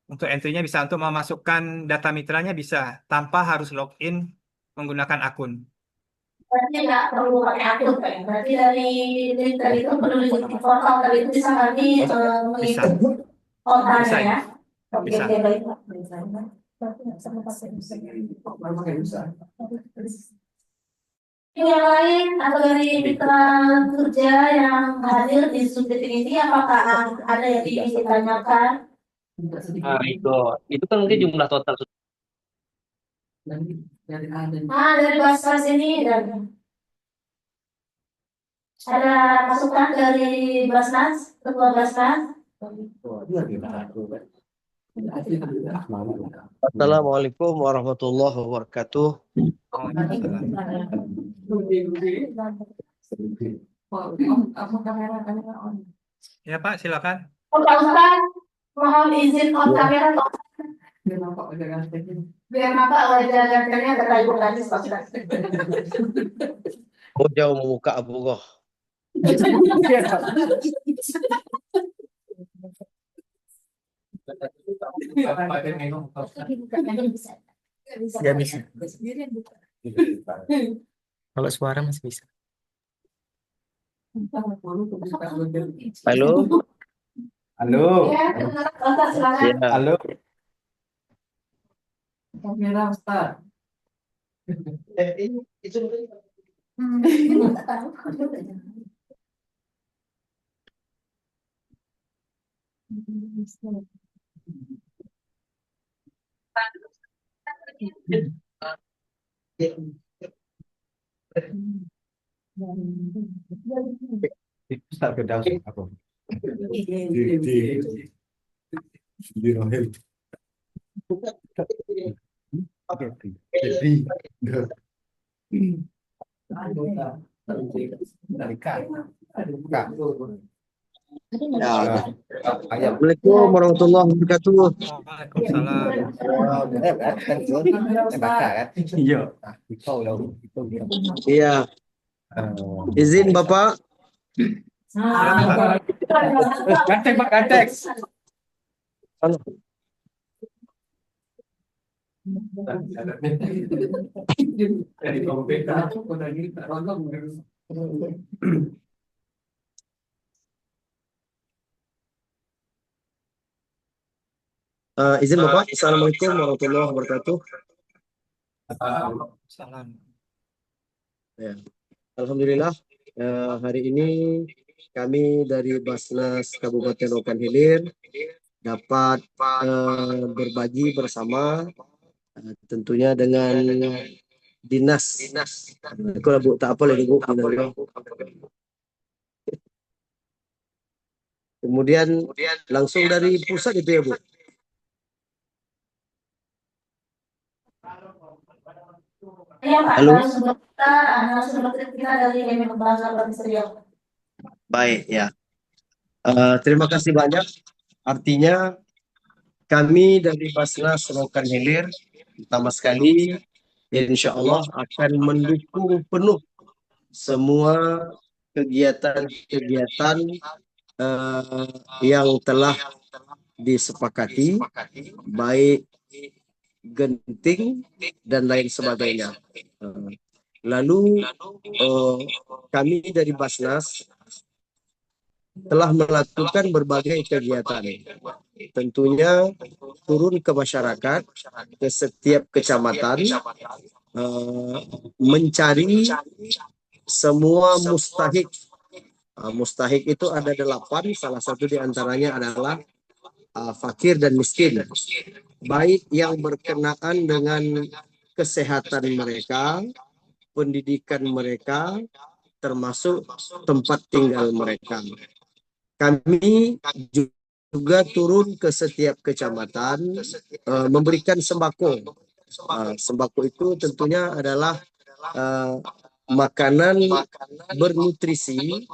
Untuk entry-nya bisa, untuk memasukkan data mitranya bisa, tanpa harus login menggunakan akun. Berarti nggak perlu pakai akun Pak. Berarti dari itu perlu di portal tadi itu bisa kami Bisa, mengikuti kontaknya bisa, ya. Oke, bisa. oke, baik. Yang lain atau dari mitra kerja yang hadir di subjek ini, apakah ada yang ingin ditanyakan? Nah, itu kan mungkin jumlah total. Dari Basnas ini dan ada masukan dari Basnas, Ketua Basnas. Assalamualaikum warahmatullahi wabarakatuh. Ya Pak, silakan. Pak Ustaz, mohon izin on kamera biar nampak wajah gantengnya kata Ibu Kadis Pak Ustaz. Oh, jauh membuka Abu Goh. Nggak bisa. Kalau suara masih bisa. Halo. Halo. Ya, Ustaz silakan. Ya. Halo. Kamera Ustaz. Start ke dalam apa? Di Rohel. Oke. Jadi dari Kak. Assalamualaikum warahmatullahi wabarakatuh. Waalaikumsalam. Iya. Iya. Izin Bapak. Ganteng Pak, ganteng. Halo. Dari komputer. Izin Bapak, Assalamualaikum warahmatullahi wabarakatuh. Salam. Ya. Alhamdulillah, hari ini kami dari Basnas Kabupaten Rokan Hilir dapat berbagi bersama tentunya dengan dinas. Kalau Bu tak apa lagi Bu. Kemudian langsung dari pusat itu ya Bu. Iya Pak, Halo. narasumber kita dari Demen Lembaga Provinsi Riau. Baik ya. Terima kasih banyak. Artinya kami dari Basnas Rokan Hilir pertama sekali insya Allah akan mendukung penuh semua kegiatan-kegiatan yang telah disepakati, baik genting dan lain sebagainya. Lalu kami dari Basnas telah melakukan berbagai kegiatan. Tentunya turun ke masyarakat, ke setiap kecamatan, mencari semua mustahik. Mustahik itu ada 8, salah satu diantaranya adalah fakir dan miskin. Baik yang berkenaan dengan kesehatan mereka, pendidikan mereka, termasuk tempat tinggal mereka. Kami juga turun ke setiap kecamatan memberikan sembako. Sembako itu tentunya adalah makanan bernutrisi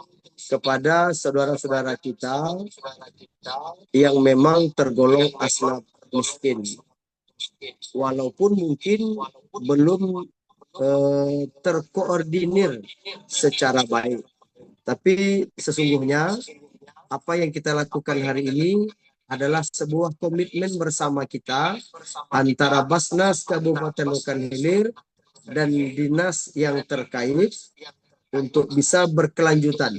kepada saudara-saudara kita yang memang tergolong asnaf miskin. Walaupun mungkin belum terkoordinir secara baik. Tapi sesungguhnya apa yang kita lakukan hari ini adalah sebuah komitmen bersama kita antara Basnas Kabupaten Rokan Hilir dan dinas yang terkait untuk bisa berkelanjutan.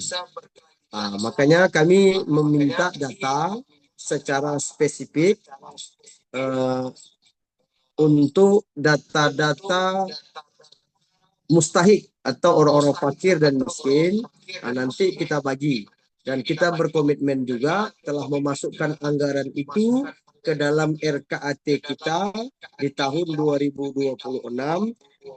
Makanya kami meminta data secara spesifik untuk data-data mustahik atau orang-orang fakir dan miskin. Nanti kita bagi. Dan kita berkomitmen juga telah memasukkan anggaran itu ke dalam RKAT kita di tahun 2026.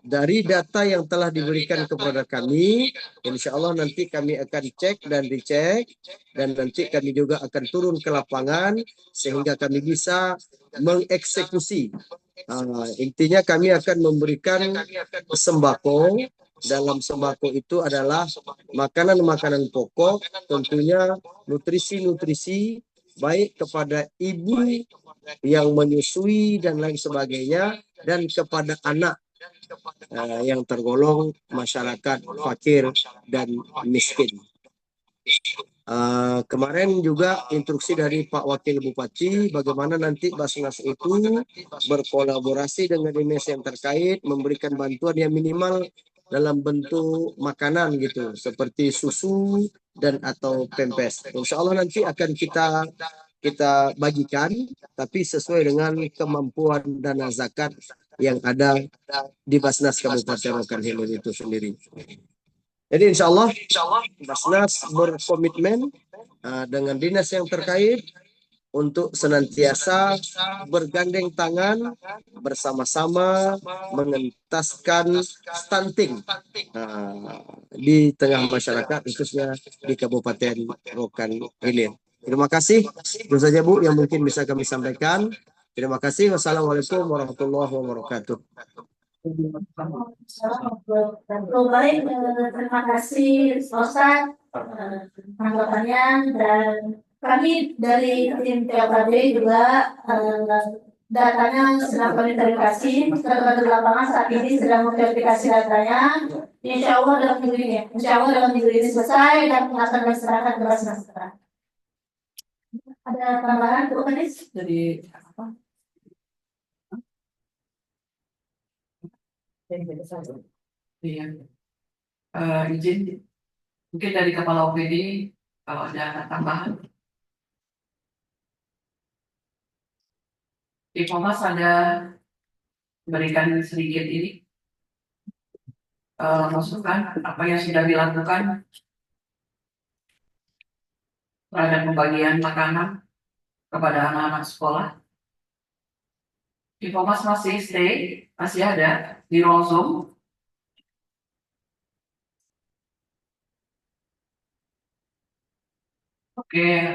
Dari data yang telah diberikan kepada kami, insya Allah nanti kami akan cek dan dicek, dan nanti kami juga akan turun ke lapangan sehingga kami bisa mengeksekusi. Intinya kami akan memberikan sembako. Dalam sembako itu adalah makanan-makanan pokok, tentunya nutrisi-nutrisi baik kepada ibu yang menyusui dan lain sebagainya, dan kepada anak yang tergolong masyarakat fakir dan miskin. Kemarin juga instruksi dari Pak Wakil Bupati bagaimana nanti Basnas itu berkolaborasi dengan dinas yang terkait memberikan bantuan yang minimal dalam bentuk makanan gitu seperti susu dan atau pempes. Insya Allah nanti akan kita bagikan tapi sesuai dengan kemampuan dana zakat yang ada di Basnas Kabupaten Rokan Hilir itu sendiri. Jadi insya Allah Basnas berkomitmen dengan dinas yang terkait untuk senantiasa bergandeng tangan bersama-sama mengentaskan stunting di tengah masyarakat khususnya di Kabupaten Rokan Hilir. Terima kasih. Itu saja Bu yang mungkin bisa kami sampaikan. Terima kasih. Wassalamualaikum warahmatullahi wabarakatuh. Baik, terima kasih Ustaz tanggapannya, dan kami dari tim TLKB juga datanya sedang kami verifikasi, teman-teman di lapangan saat ini sedang memverifikasi datanya. Insya Allah dalam minggu ini, selesai dan akan diserahkan ke Basnas. Ada tambahan Bu Kadis? Dari apa? Iya. Izin mungkin dari kepala OPD kalau ada tambahan. Mas ada berikan sedikit ini masukan apa yang sudah dilakukan terhadap pembagian makanan kepada anak-anak sekolah. Mas masih stay, masih ada di ruang Zoom. Oke,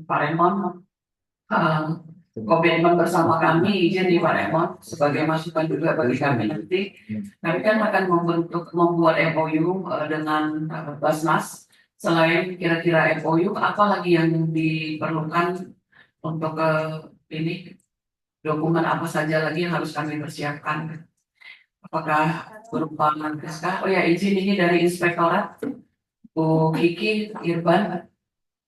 Pak Raymond, eh, komitmen bersama kami izin di Pak Raymond sebagai masukan juga bagi kami nanti. Kami kan akan membuat MOU dengan Basnas. Selain kira-kira MOU, apa lagi yang diperlukan untuk ini dokumen apa saja lagi yang harus kami persiapkan? Apakah berupa SK? Oh ya, izin ini dari Inspektorat, Bu Kiki, Irban.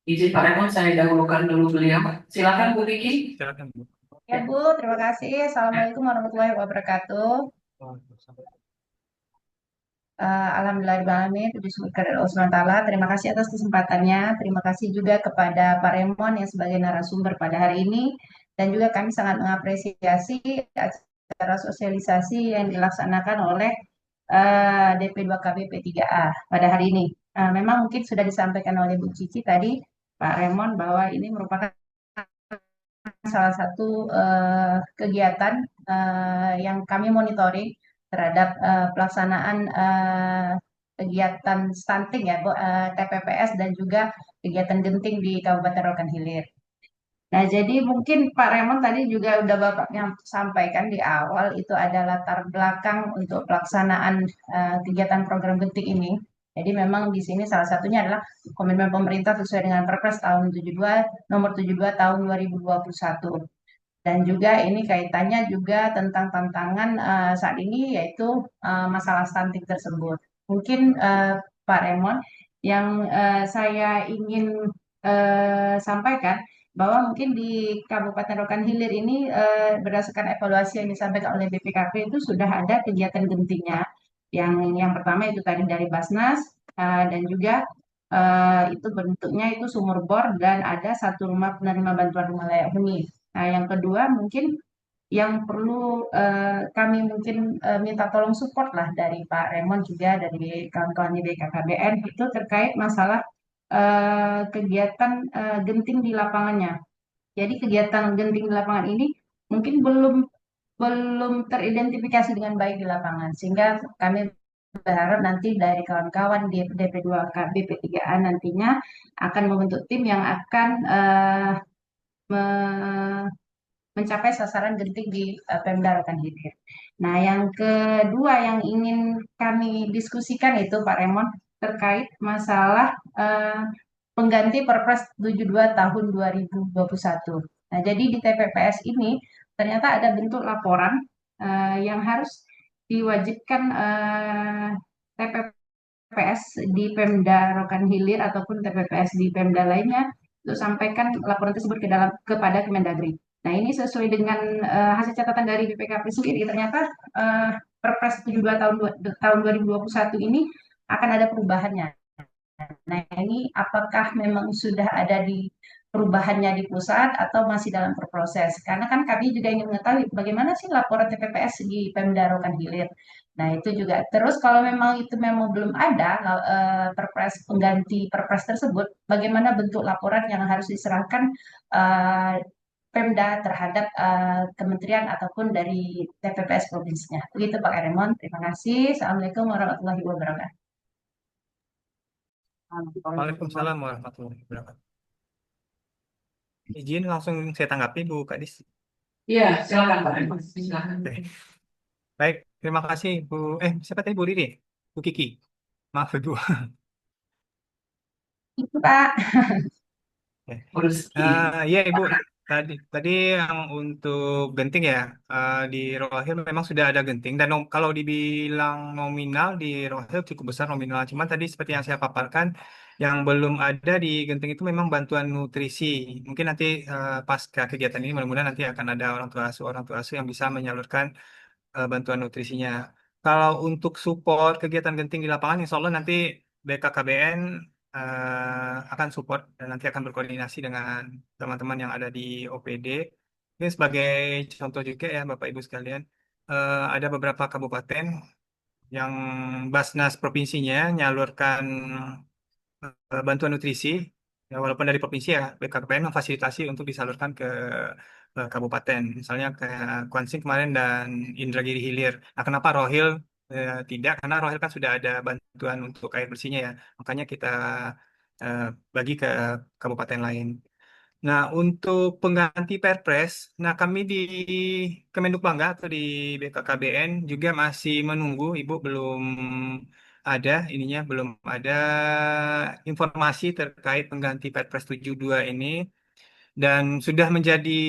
Izin Pak Raymond, saya dahulukan dulu beliau. Silakan Bu Kiki. Silakan, Bu. Ya Bu, terima kasih. Assalamualaikum warahmatullahi wabarakatuh. Alhamdulillahirrahmanirrahim, puji syukur kepada Allah SWT. Terima kasih atas kesempatannya. Terima kasih juga kepada Pak Remon yang sebagai narasumber pada hari ini. Dan juga kami sangat mengapresiasi acara sosialisasi yang dilaksanakan oleh DP2KB P3A pada hari ini. Memang mungkin sudah disampaikan oleh Bu Cici tadi, Pak Remon, bahwa ini merupakan salah satu kegiatan yang kami monitoring terhadap pelaksanaan kegiatan stunting ya, TPPS dan juga kegiatan genting di Kabupaten Rokan Hilir. Nah, jadi mungkin Pak Raymond tadi juga udah Bapaknya sampaikan di awal itu ada latar belakang untuk pelaksanaan kegiatan program genting ini. Jadi memang di sini salah satunya adalah komitmen pemerintah sesuai dengan Perpres tahun 72 nomor 72 tahun 2021. Dan juga ini kaitannya juga tentang tantangan saat ini yaitu masalah stunting tersebut. Mungkin Pak Raymond yang saya ingin sampaikan bahwa mungkin di Kabupaten Rokan Hilir ini berdasarkan evaluasi yang disampaikan oleh BPKP itu sudah ada kegiatan gentingnya. Yang pertama itu tadi dari Basnas dan juga itu bentuknya itu sumur bor dan ada satu rumah penerima bantuan rumah layak huni. Nah, yang kedua mungkin yang perlu kami mungkin minta tolong support lah dari Pak Raymond juga dari kawan-kawan di BKKBN itu terkait masalah kegiatan genting di lapangannya. Jadi kegiatan genting di lapangan ini mungkin belum teridentifikasi dengan baik di lapangan sehingga kami berharap nanti dari kawan-kawan di DP2KB P3A nantinya akan membentuk tim yang akan mencapai sasaran genting di Pemda Rokan Hilir. Nah, yang kedua yang ingin kami diskusikan itu Pak Raymond terkait masalah pengganti Perpres 72 tahun 2021. Nah, jadi di TPPS ini ternyata ada bentuk laporan yang harus diwajibkan TPPS di Pemda Rokan Hilir ataupun TPPS di Pemda lainnya untuk sampaikan laporan tersebut kepada Kemendagri. Nah, ini sesuai dengan hasil catatan dari BPKP sendiri, ternyata Perpres 72 tahun 2021 ini akan ada perubahannya. Nah, ini apakah memang sudah ada di perubahannya di pusat atau masih dalam berproses? Karena kan kami juga ingin mengetahui bagaimana sih laporan TPPS di Pemda Rokan Hilir. Nah, itu juga. Terus kalau memang itu memang belum ada perpres pengganti perpres tersebut, bagaimana bentuk laporan yang harus diserahkan eh, Pemda terhadap kementerian ataupun dari TPPS provinsinya. Begitu Pak Raymond. Terima kasih. Assalamualaikum warahmatullahi wabarakatuh. Waalaikumsalam warahmatullahi wabarakatuh. Izin langsung saya tanggapi Bu Kadis. Iya, silakan Pak Raymond. Silakan. Oke. Baik, terima kasih Bu. Siapa tadi Bu Riri? Bu Kiki. Maaf Bu. Itu Pak. Rezeki. Iya Ibu. Tadi yang untuk genting ya di Rohil memang sudah ada genting dan kalau dibilang nominal di Rohil cukup besar nominal. Cuman tadi seperti yang saya paparkan, yang belum ada di genting itu memang bantuan nutrisi. Mungkin nanti pasca kegiatan ini mudah-mudahan nanti akan ada orang tua asuh yang bisa menyalurkan bantuan nutrisinya. Kalau untuk support kegiatan genting di lapangan, insya Allah nanti BKKBN akan support dan nanti akan berkoordinasi dengan teman-teman yang ada di OPD Ini sebagai contoh juga ya Bapak Ibu sekalian, ada beberapa kabupaten yang Basnas provinsinya nyalurkan bantuan nutrisi, ya, walaupun dari provinsi ya, BKKBN memfasilitasi untuk disalurkan ke kabupaten. Misalnya kayak Kuansing kemarin dan Indragiri Hilir. Nah, kenapa Rohil tidak? Karena Rohil kan sudah ada bantuan untuk air bersihnya ya. Makanya kita eh, bagi ke kabupaten lain. Nah, untuk pengganti Perpres, nah kami di Kemenduk Bangga atau di BKKBN juga masih menunggu, Ibu belum ada ininya, belum ada informasi terkait pengganti Perpres 72 ini dan sudah menjadi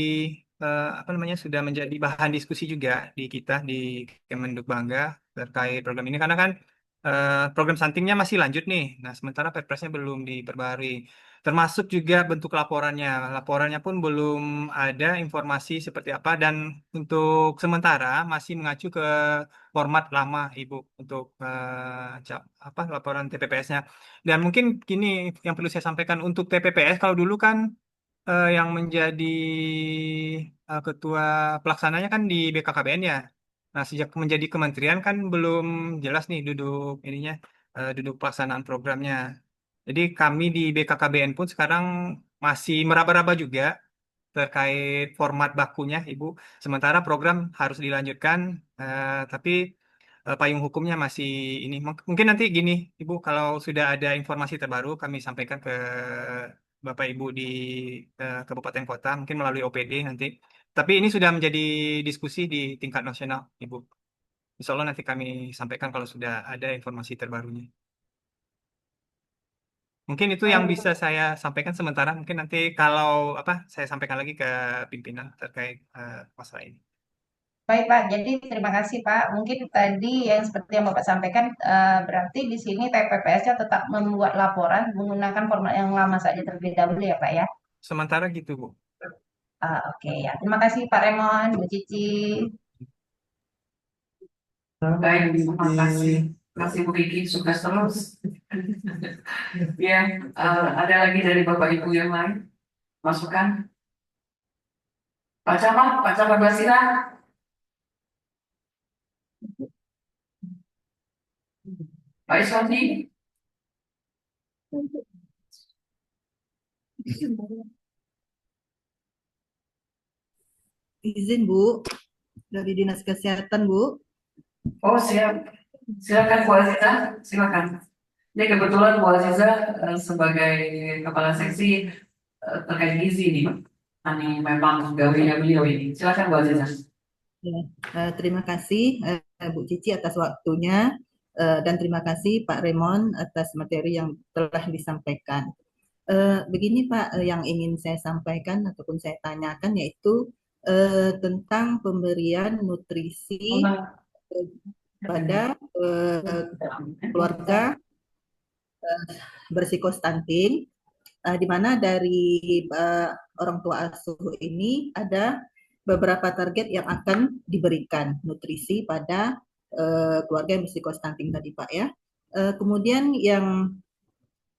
apa namanya sudah menjadi bahan diskusi juga di kita di Kemenduk Bangga terkait program ini karena kan program stuntingnya masih lanjut nih. Nah, sementara Perpresnya belum diperbarui. Termasuk juga bentuk laporannya. Laporannya pun belum ada informasi seperti apa dan untuk sementara masih mengacu ke format lama, Ibu, untuk apa laporan TPPS-nya. Dan mungkin gini yang perlu saya sampaikan untuk TPPS kalau dulu kan yang menjadi ketua pelaksananya kan di BKKBN ya. Nah, sejak menjadi kementerian kan belum jelas nih duduk ininya, duduk pelaksanaan programnya. Jadi kami di BKKBN pun sekarang masih meraba-raba juga terkait format bakunya, Ibu. Sementara program harus dilanjutkan, tapi payung hukumnya masih ini. Mungkin nanti gini, Ibu, kalau sudah ada informasi terbaru kami sampaikan ke Bapak Ibu di kabupaten kota, mungkin melalui OPD nanti. Tapi ini sudah menjadi diskusi di tingkat nasional, Ibu. Insya Allah nanti kami sampaikan kalau sudah ada informasi terbarunya. Mungkin itu yang bisa saya sampaikan sementara. Mungkin nanti kalau apa saya sampaikan lagi ke pimpinan terkait masalah ini. Baik Pak, jadi terima kasih Pak. Mungkin tadi yang seperti yang Bapak sampaikan, berarti di sini TPPS-nya tetap membuat laporan menggunakan format yang lama saja terlebih dahulu ya Pak ya. Sementara gitu, Bu. Oke ya, terima kasih Pak Remon, Bu Cici. Baik, terima kasih. Kasih Bu Kiki, sukses terus. Ya, ada lagi dari Bapak Ibu yang lain? Masukan? Pak Camat Basira. Pak Iswandi. Izin Bu, dari Dinas Kesehatan Bu. Oh, siap. Silakan Bu Aziza, silakan. Ini kebetulan Bu Aziza sebagai kepala seksi terkait gizi nih, Pak. Ini memang gawinya beliau ini. Silakan Bu Aziza. Ya, terima kasih Bu Cici atas waktunya dan terima kasih Pak Remon atas materi yang telah disampaikan. Begini Pak, yang ingin saya sampaikan ataupun saya tanyakan yaitu tentang pemberian nutrisi pada keluarga berisiko stunting, di mana dari orang tua asuh ini ada beberapa target yang akan diberikan nutrisi pada keluarga yang berisiko stunting tadi Pak ya. Kemudian yang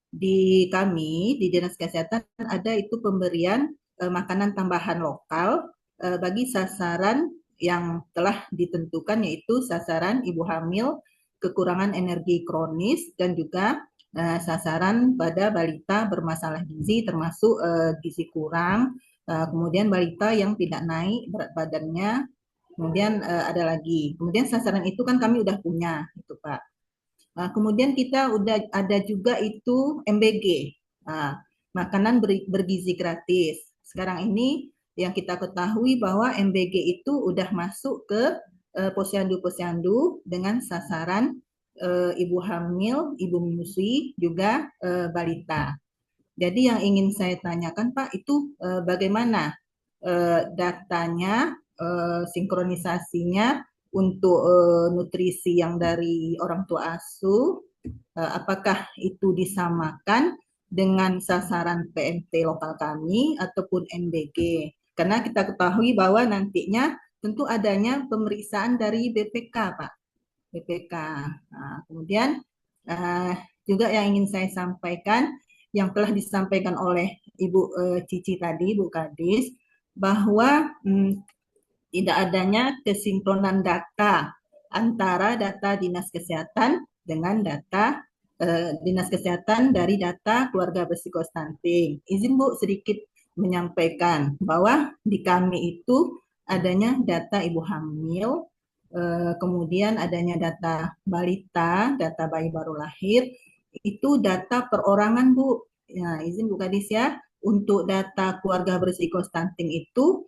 di kami di Dinas Kesehatan ada itu pemberian makanan tambahan lokal bagi sasaran yang telah ditentukan yaitu sasaran ibu hamil kekurangan energi kronis dan juga sasaran pada balita bermasalah gizi termasuk gizi kurang, kemudian balita yang tidak naik berat badannya, kemudian ada lagi. Kemudian sasaran itu kan kami udah punya itu Pak. Kemudian kita udah ada juga itu MBG, makanan bergizi gratis. Sekarang ini yang kita ketahui bahwa MBG itu udah masuk ke posyandu-posyandu dengan sasaran ibu hamil, ibu menyusui, juga balita. Jadi yang ingin saya tanyakan Pak itu bagaimana datanya, sinkronisasinya untuk nutrisi yang dari orang tua asuh, apakah itu disamakan dengan sasaran PMT lokal kami ataupun MBG? Karena kita ketahui bahwa nantinya tentu adanya pemeriksaan dari BPK, Pak. BPK. Nah, kemudian juga yang ingin saya sampaikan, yang telah disampaikan oleh Ibu Cici tadi, Bu Kadis, bahwa tidak adanya kesinkronan data antara data Dinas Kesehatan dengan data Dinas Kesehatan dari data keluarga berisiko stunting. Izin Bu sedikit menyampaikan bahwa di kami itu adanya data ibu hamil, kemudian adanya data balita, data bayi baru lahir, itu data perorangan Bu. Ya, izin Bu Kadis ya, untuk data keluarga berisiko stunting itu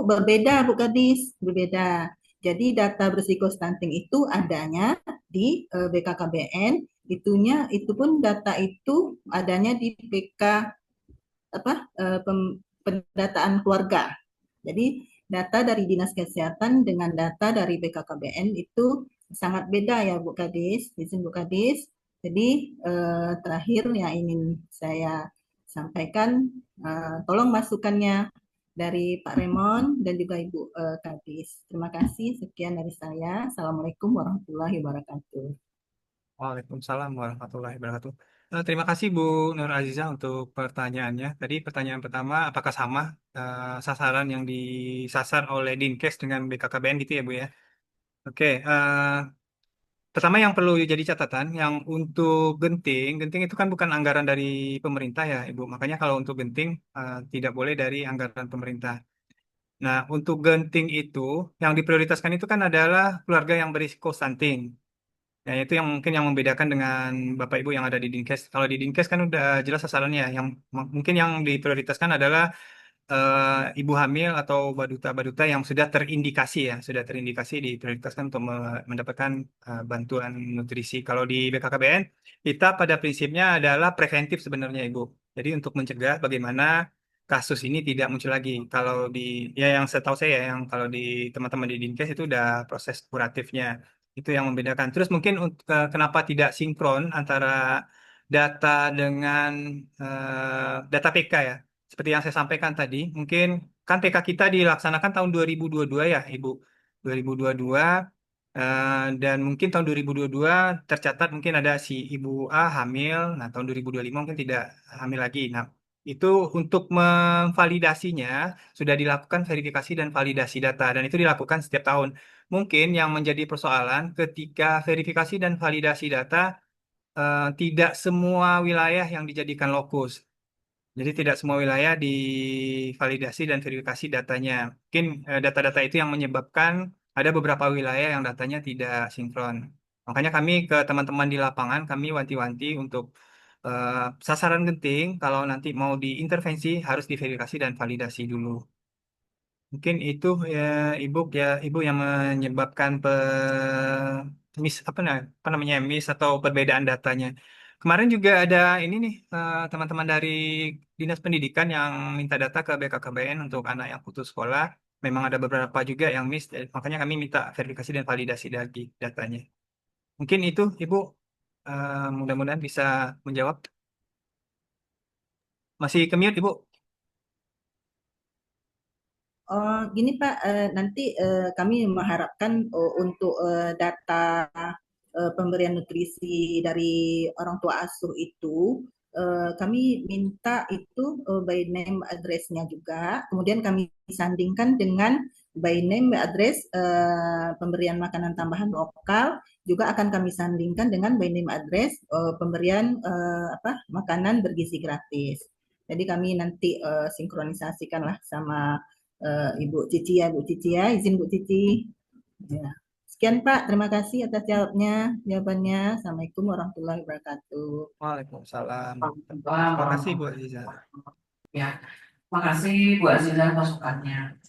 berbeda Bu Kadis, berbeda. Jadi data berisiko stunting itu adanya di BKKBN, itu pun data itu adanya di PK pendataan keluarga. Jadi data dari Dinas Kesehatan dengan data dari BKKBN itu sangat beda ya Bu Kadis, izin Bu Kadis. Jadi terakhir yang ingin saya sampaikan, tolong masukannya dari Pak Remon dan juga Ibu Kadis. Terima kasih, sekian dari saya. Assalamualaikum warahmatullahi wabarakatuh. Waalaikumsalam warahmatullahi wabarakatuh. Terima kasih Bu Nur Aziza untuk pertanyaannya. Tadi pertanyaan pertama, apakah sama sasaran yang disasar oleh Dinkes dengan BKKBN gitu ya Bu ya? Oke, pertama yang perlu jadi catatan, yang untuk genting itu kan bukan anggaran dari pemerintah ya Ibu. Makanya kalau untuk genting tidak boleh dari anggaran pemerintah. Nah, untuk genting itu, yang diprioritaskan itu kan adalah keluarga yang berisiko stunting. Ya, itu yang mungkin yang membedakan dengan Bapak Ibu yang ada di Dinkes. Kalau di Dinkes kan udah jelas sasarannya. Yang mungkin yang diprioritaskan adalah ibu hamil atau baduta-baduta yang sudah terindikasi ya, sudah terindikasi diprioritaskan untuk mendapatkan bantuan nutrisi. Kalau di BKKBN, kita pada prinsipnya adalah preventif sebenarnya Ibu. Jadi untuk mencegah bagaimana kasus ini tidak muncul lagi. Kalau di ya yang setahu saya yang kalau di teman-teman di Dinkes itu udah proses kuratifnya. Itu yang membedakan. Terus mungkin kenapa tidak sinkron antara data dengan data PK ya. Seperti yang saya sampaikan tadi, mungkin kan PK kita dilaksanakan tahun 2022 ya, Ibu. 2022 dan mungkin tahun 2022 tercatat mungkin ada si Ibu A hamil, nah tahun 2025 mungkin tidak hamil lagi. Nah, itu untuk memvalidasinya sudah dilakukan verifikasi dan validasi data dan itu dilakukan setiap tahun. Mungkin yang menjadi persoalan ketika verifikasi dan validasi data tidak semua wilayah yang dijadikan lokus. Jadi tidak semua wilayah divalidasi dan verifikasi datanya. Mungkin data-data itu yang menyebabkan ada beberapa wilayah yang datanya tidak sinkron. Makanya kami ke teman-teman di lapangan, kami wanti-wanti untuk sasaran genting, kalau nanti mau diintervensi harus diverifikasi dan validasi dulu. Mungkin itu ya ibu yang menyebabkan apa namanya miss atau perbedaan datanya. Kemarin juga ada ini nih teman-teman dari Dinas Pendidikan yang minta data ke BKKBN untuk anak yang putus sekolah. Memang ada beberapa juga yang miss, makanya kami minta verifikasi dan validasi lagi datanya. Mungkin itu Ibu mudah-mudahan bisa menjawab. Masih ke-mute Ibu? Gini Pak, nanti kami mengharapkan untuk data pemberian nutrisi dari orang tua asuh itu, kami minta itu by name address-nya juga, kemudian kami sandingkan dengan by name address pemberian makanan tambahan lokal, juga akan kami sandingkan dengan by name address pemberian makanan bergizi gratis. Jadi kami nanti sinkronisasikan lah sama Ibu Cici ya, izin Bu Cici. Ya. Sekian Pak, terima kasih atas jawabannya. Assalamualaikum warahmatullahi wabarakatuh. Waalaikumsalam. Waalaikumsalam. Terima kasih Bu Aziza. Ya, makasih Bu Aziza masukannya.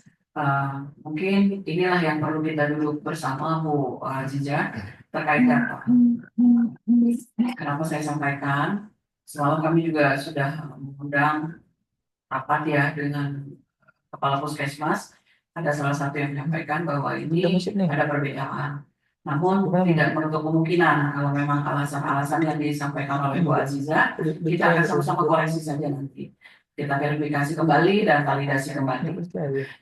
Mungkin inilah yang perlu kita duduk bersama Bu Aziza terkait data. Kenapa saya sampaikan? Semalam kami juga sudah mengundang rapat ya dengan Kepala Puskesmas. Ada salah satu yang menyampaikan bahwa ini ada perbedaan. Namun tidak menutup kemungkinan kalau memang alasan-alasan yang disampaikan oleh Bu Aziza, kita akan sama-sama koreksi saja nanti. Kita verifikasi kembali dan validasi kembali.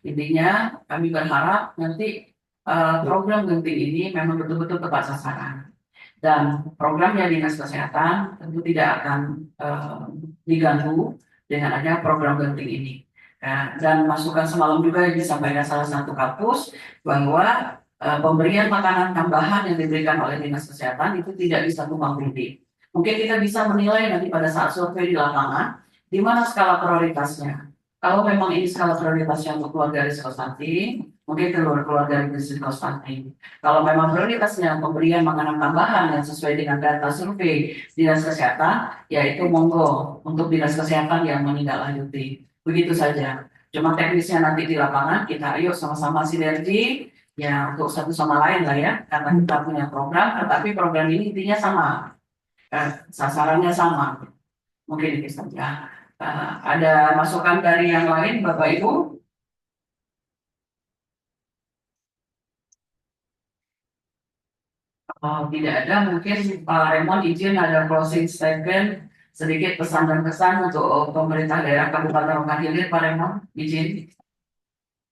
Intinya kami berharap nanti program genting ini memang betul-betul tepat sasaran. Dan programnya Dinas Kesehatan tentu tidak akan diganggu dengan adanya program genting ini. Ya, dan masukan semalam juga yang disampaikan salah satu kampus bahwa pemberian makanan tambahan yang diberikan oleh Dinas Kesehatan itu tidak bisa tumpang tindih. Mungkin kita bisa menilai nanti pada saat survei di lapangan, di mana skala prioritasnya. Kalau memang ini skala prioritasnya untuk keluarga risiko stunting, mungkin keluarga risiko stunting. Kalau memang prioritasnya pemberian makanan tambahan yang sesuai dengan data survei Dinas Kesehatan, yaitu monggo untuk Dinas Kesehatan yang menindaklanjuti. Begitu saja. Cuma teknisnya nanti di lapangan kita ayo sama-sama sinergi ya untuk satu sama lain lah ya, karena kita punya program, tetapi program ini intinya sama, sasarannya sama. Mungkin itu saja. Ada masukan dari yang lain, Bapak Ibu? Oh, tidak ada, mungkin Pak Raymond izin ada closing statement, sedikit pesan dan kesan untuk pemerintah daerah Kabupaten Rokan Hilir, Pak Raymond, izin.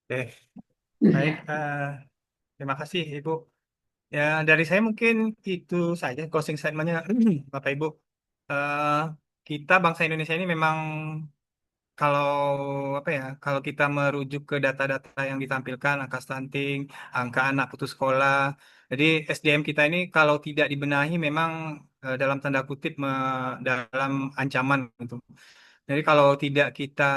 Oke, baik. Terima kasih, Ibu. Ya, dari saya mungkin itu saja closing statement-nya, Bapak Ibu. Eh, kita bangsa Indonesia ini memang kalau apa ya, kalau kita merujuk ke data-data yang ditampilkan, angka stunting, angka anak putus sekolah, jadi SDM kita ini kalau tidak dibenahi memang dalam tanda kutip dalam ancaman gitu. Jadi kalau tidak kita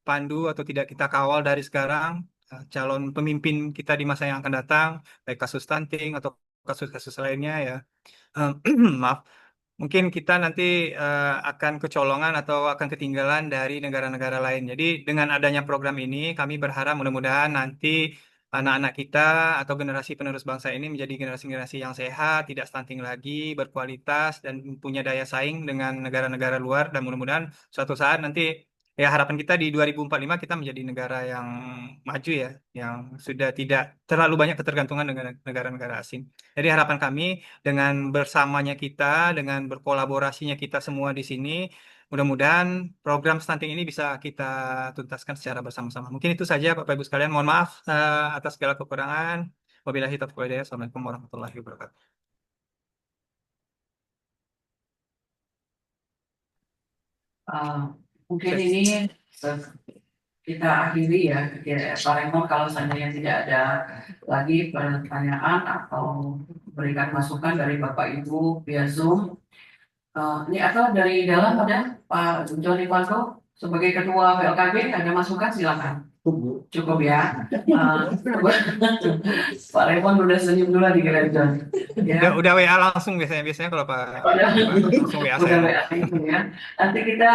pandu atau tidak kita kawal dari sekarang, calon pemimpin kita di masa yang akan datang, baik kasus stunting atau kasus-kasus lainnya ya, maaf, mungkin kita nanti akan kecolongan atau akan ketinggalan dari negara-negara lain. Jadi dengan adanya program ini, kami berharap mudah-mudahan nanti anak-anak kita atau generasi penerus bangsa ini menjadi generasi-generasi yang sehat, tidak stunting lagi, berkualitas, dan punya daya saing dengan negara-negara luar. Dan mudah-mudahan suatu saat nanti, ya harapan kita di 2045 kita menjadi negara yang maju ya, yang sudah tidak terlalu banyak ketergantungan dengan negara-negara asing. Jadi harapan kami dengan bersamanya kita, dengan berkolaborasinya kita semua di sini, mudah-mudahan program stunting ini bisa kita tuntaskan secara bersama-sama. Mungkin itu saja Bapak Ibu sekalian. Mohon maaf atas segala kekurangan. Wabillahi taufiq wal hidayah. Assalamualaikum warahmatullahi wabarakatuh. Mungkin ini kita akhiri ya, Pak Raymond, kalau seandainya tidak ada lagi pertanyaan atau berikan masukan dari Bapak Ibu via Zoom. Ini atau dari dalam ada Pak Joni Panto sebagai Ketua PLKB, ada masukan silakan. Cukup ya. Pak Raymond udah senyum dulu di John. Ya. Udah WA langsung biasanya kalau Pak langsung WA saya. Ya. Nanti kita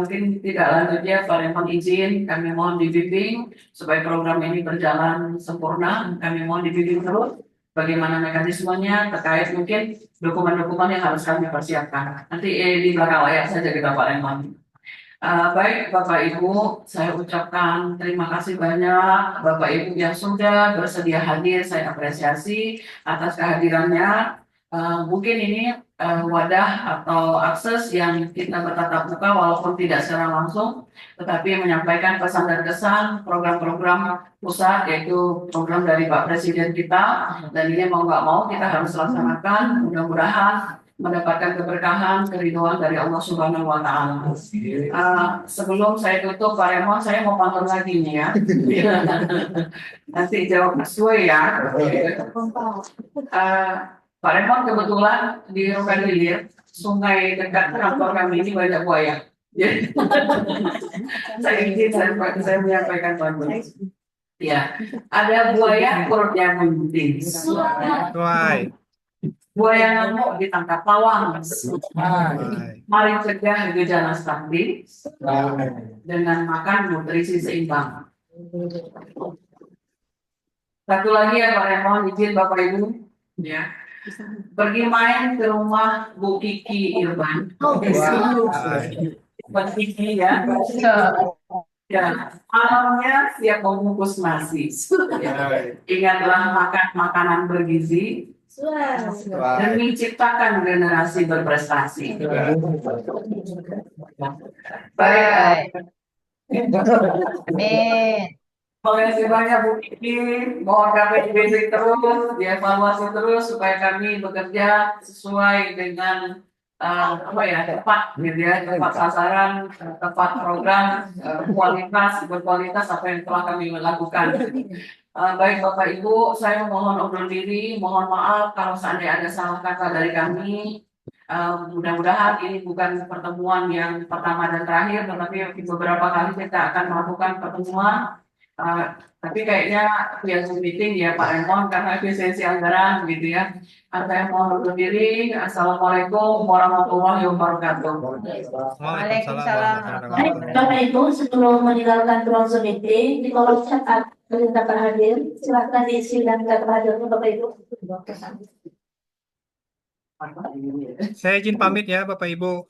mungkin tidak lanjutnya Pak Raymond izin, kami mohon dibimbing supaya program ini berjalan sempurna. Kami mohon dibimbing terus bagaimana mekanismenya terkait mungkin dokumen-dokumen yang harus kami persiapkan. Nanti di belakang layar saja kita Pak Raymond. Baik Bapak Ibu, saya ucapkan terima kasih banyak Bapak Ibu yang sudah bersedia hadir. Saya apresiasi atas kehadirannya. Mungkin ini wadah atau akses yang kita bertatap muka walaupun tidak secara langsung, tetapi menyampaikan pesan dan kesan program-program pusat, yaitu program dari Pak Presiden kita, dan ini mau nggak mau kita harus laksanakan. Mudah-mudahan mendapatkan keberkahan, keridhaan dari Allah Subhanahu wa Ta'ala. Sebelum saya tutup, Pak Raymond, saya mau pantun lagi nih ya. Nanti jawab sesuai ya. Pak Raymond, kebetulan di Rokan Hilir, sungai dekat kantor kami ini banyak buaya. Saya izin saya menyampaikan pantun. Ya, ada buaya perutnya gunting. Buaya ngamuk ditangkap pawang. Mari cegah gejala stunting dengan makan nutrisi seimbang. Satu lagi ya Pak Raymond, izin Bapak Ibu, ya. Pergi main ke rumah Bu Kiki Irban. Bu Kiki ya. Ya, malamnya siap membungkus nasi. Ya. Ingatlah makan makanan bergizi dan menciptakan generasi berprestasi. Baik. Amin. Terima kasih banyak Bu Kiki. Mohon kami diberi terus, dievaluasi terus supaya kami bekerja sesuai dengan apa ya, tepat gitu ya, tepat sasaran, tepat program, berkualitas apa yang telah kami lakukan. Baik Bapak Ibu, saya mohon undur diri, mohon maaf kalau seandainya ada salah kata dari kami. Mudah-mudahan ini bukan pertemuan yang pertama dan terakhir, tetapi beberapa kali kita akan melakukan pertemuan. Tapi kayaknya via Zoom meeting ya Pak Raymond karena efisiensi anggaran gitu ya. Saya mohon undur diri. Assalamualaikum warahmatullahi wabarakatuh. Waalaikumsalam warahmatullahi Baik, Bapak Ibu, sebelum meninggalkan ruang Zoom meeting, di kolom chat ada data hadir. Silakan diisi dan data hadirnya Bapak Ibu. Saya izin pamit ya Bapak Ibu.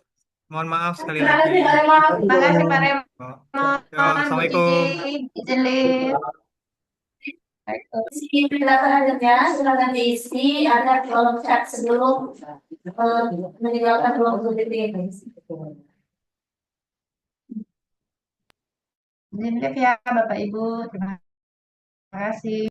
Mohon maaf sekali Terima kasih lagi. Pak Raymond. Terima kasih Pak Raymond, Oh, Bu Assalamualaikum. Cici, izin live. Isi data hadirnya, silakan diisi. Ada di kolom chat sebelum meninggalkan ruang Zoom meeting. Izin live ya Bapak Ibu. Terima kasih.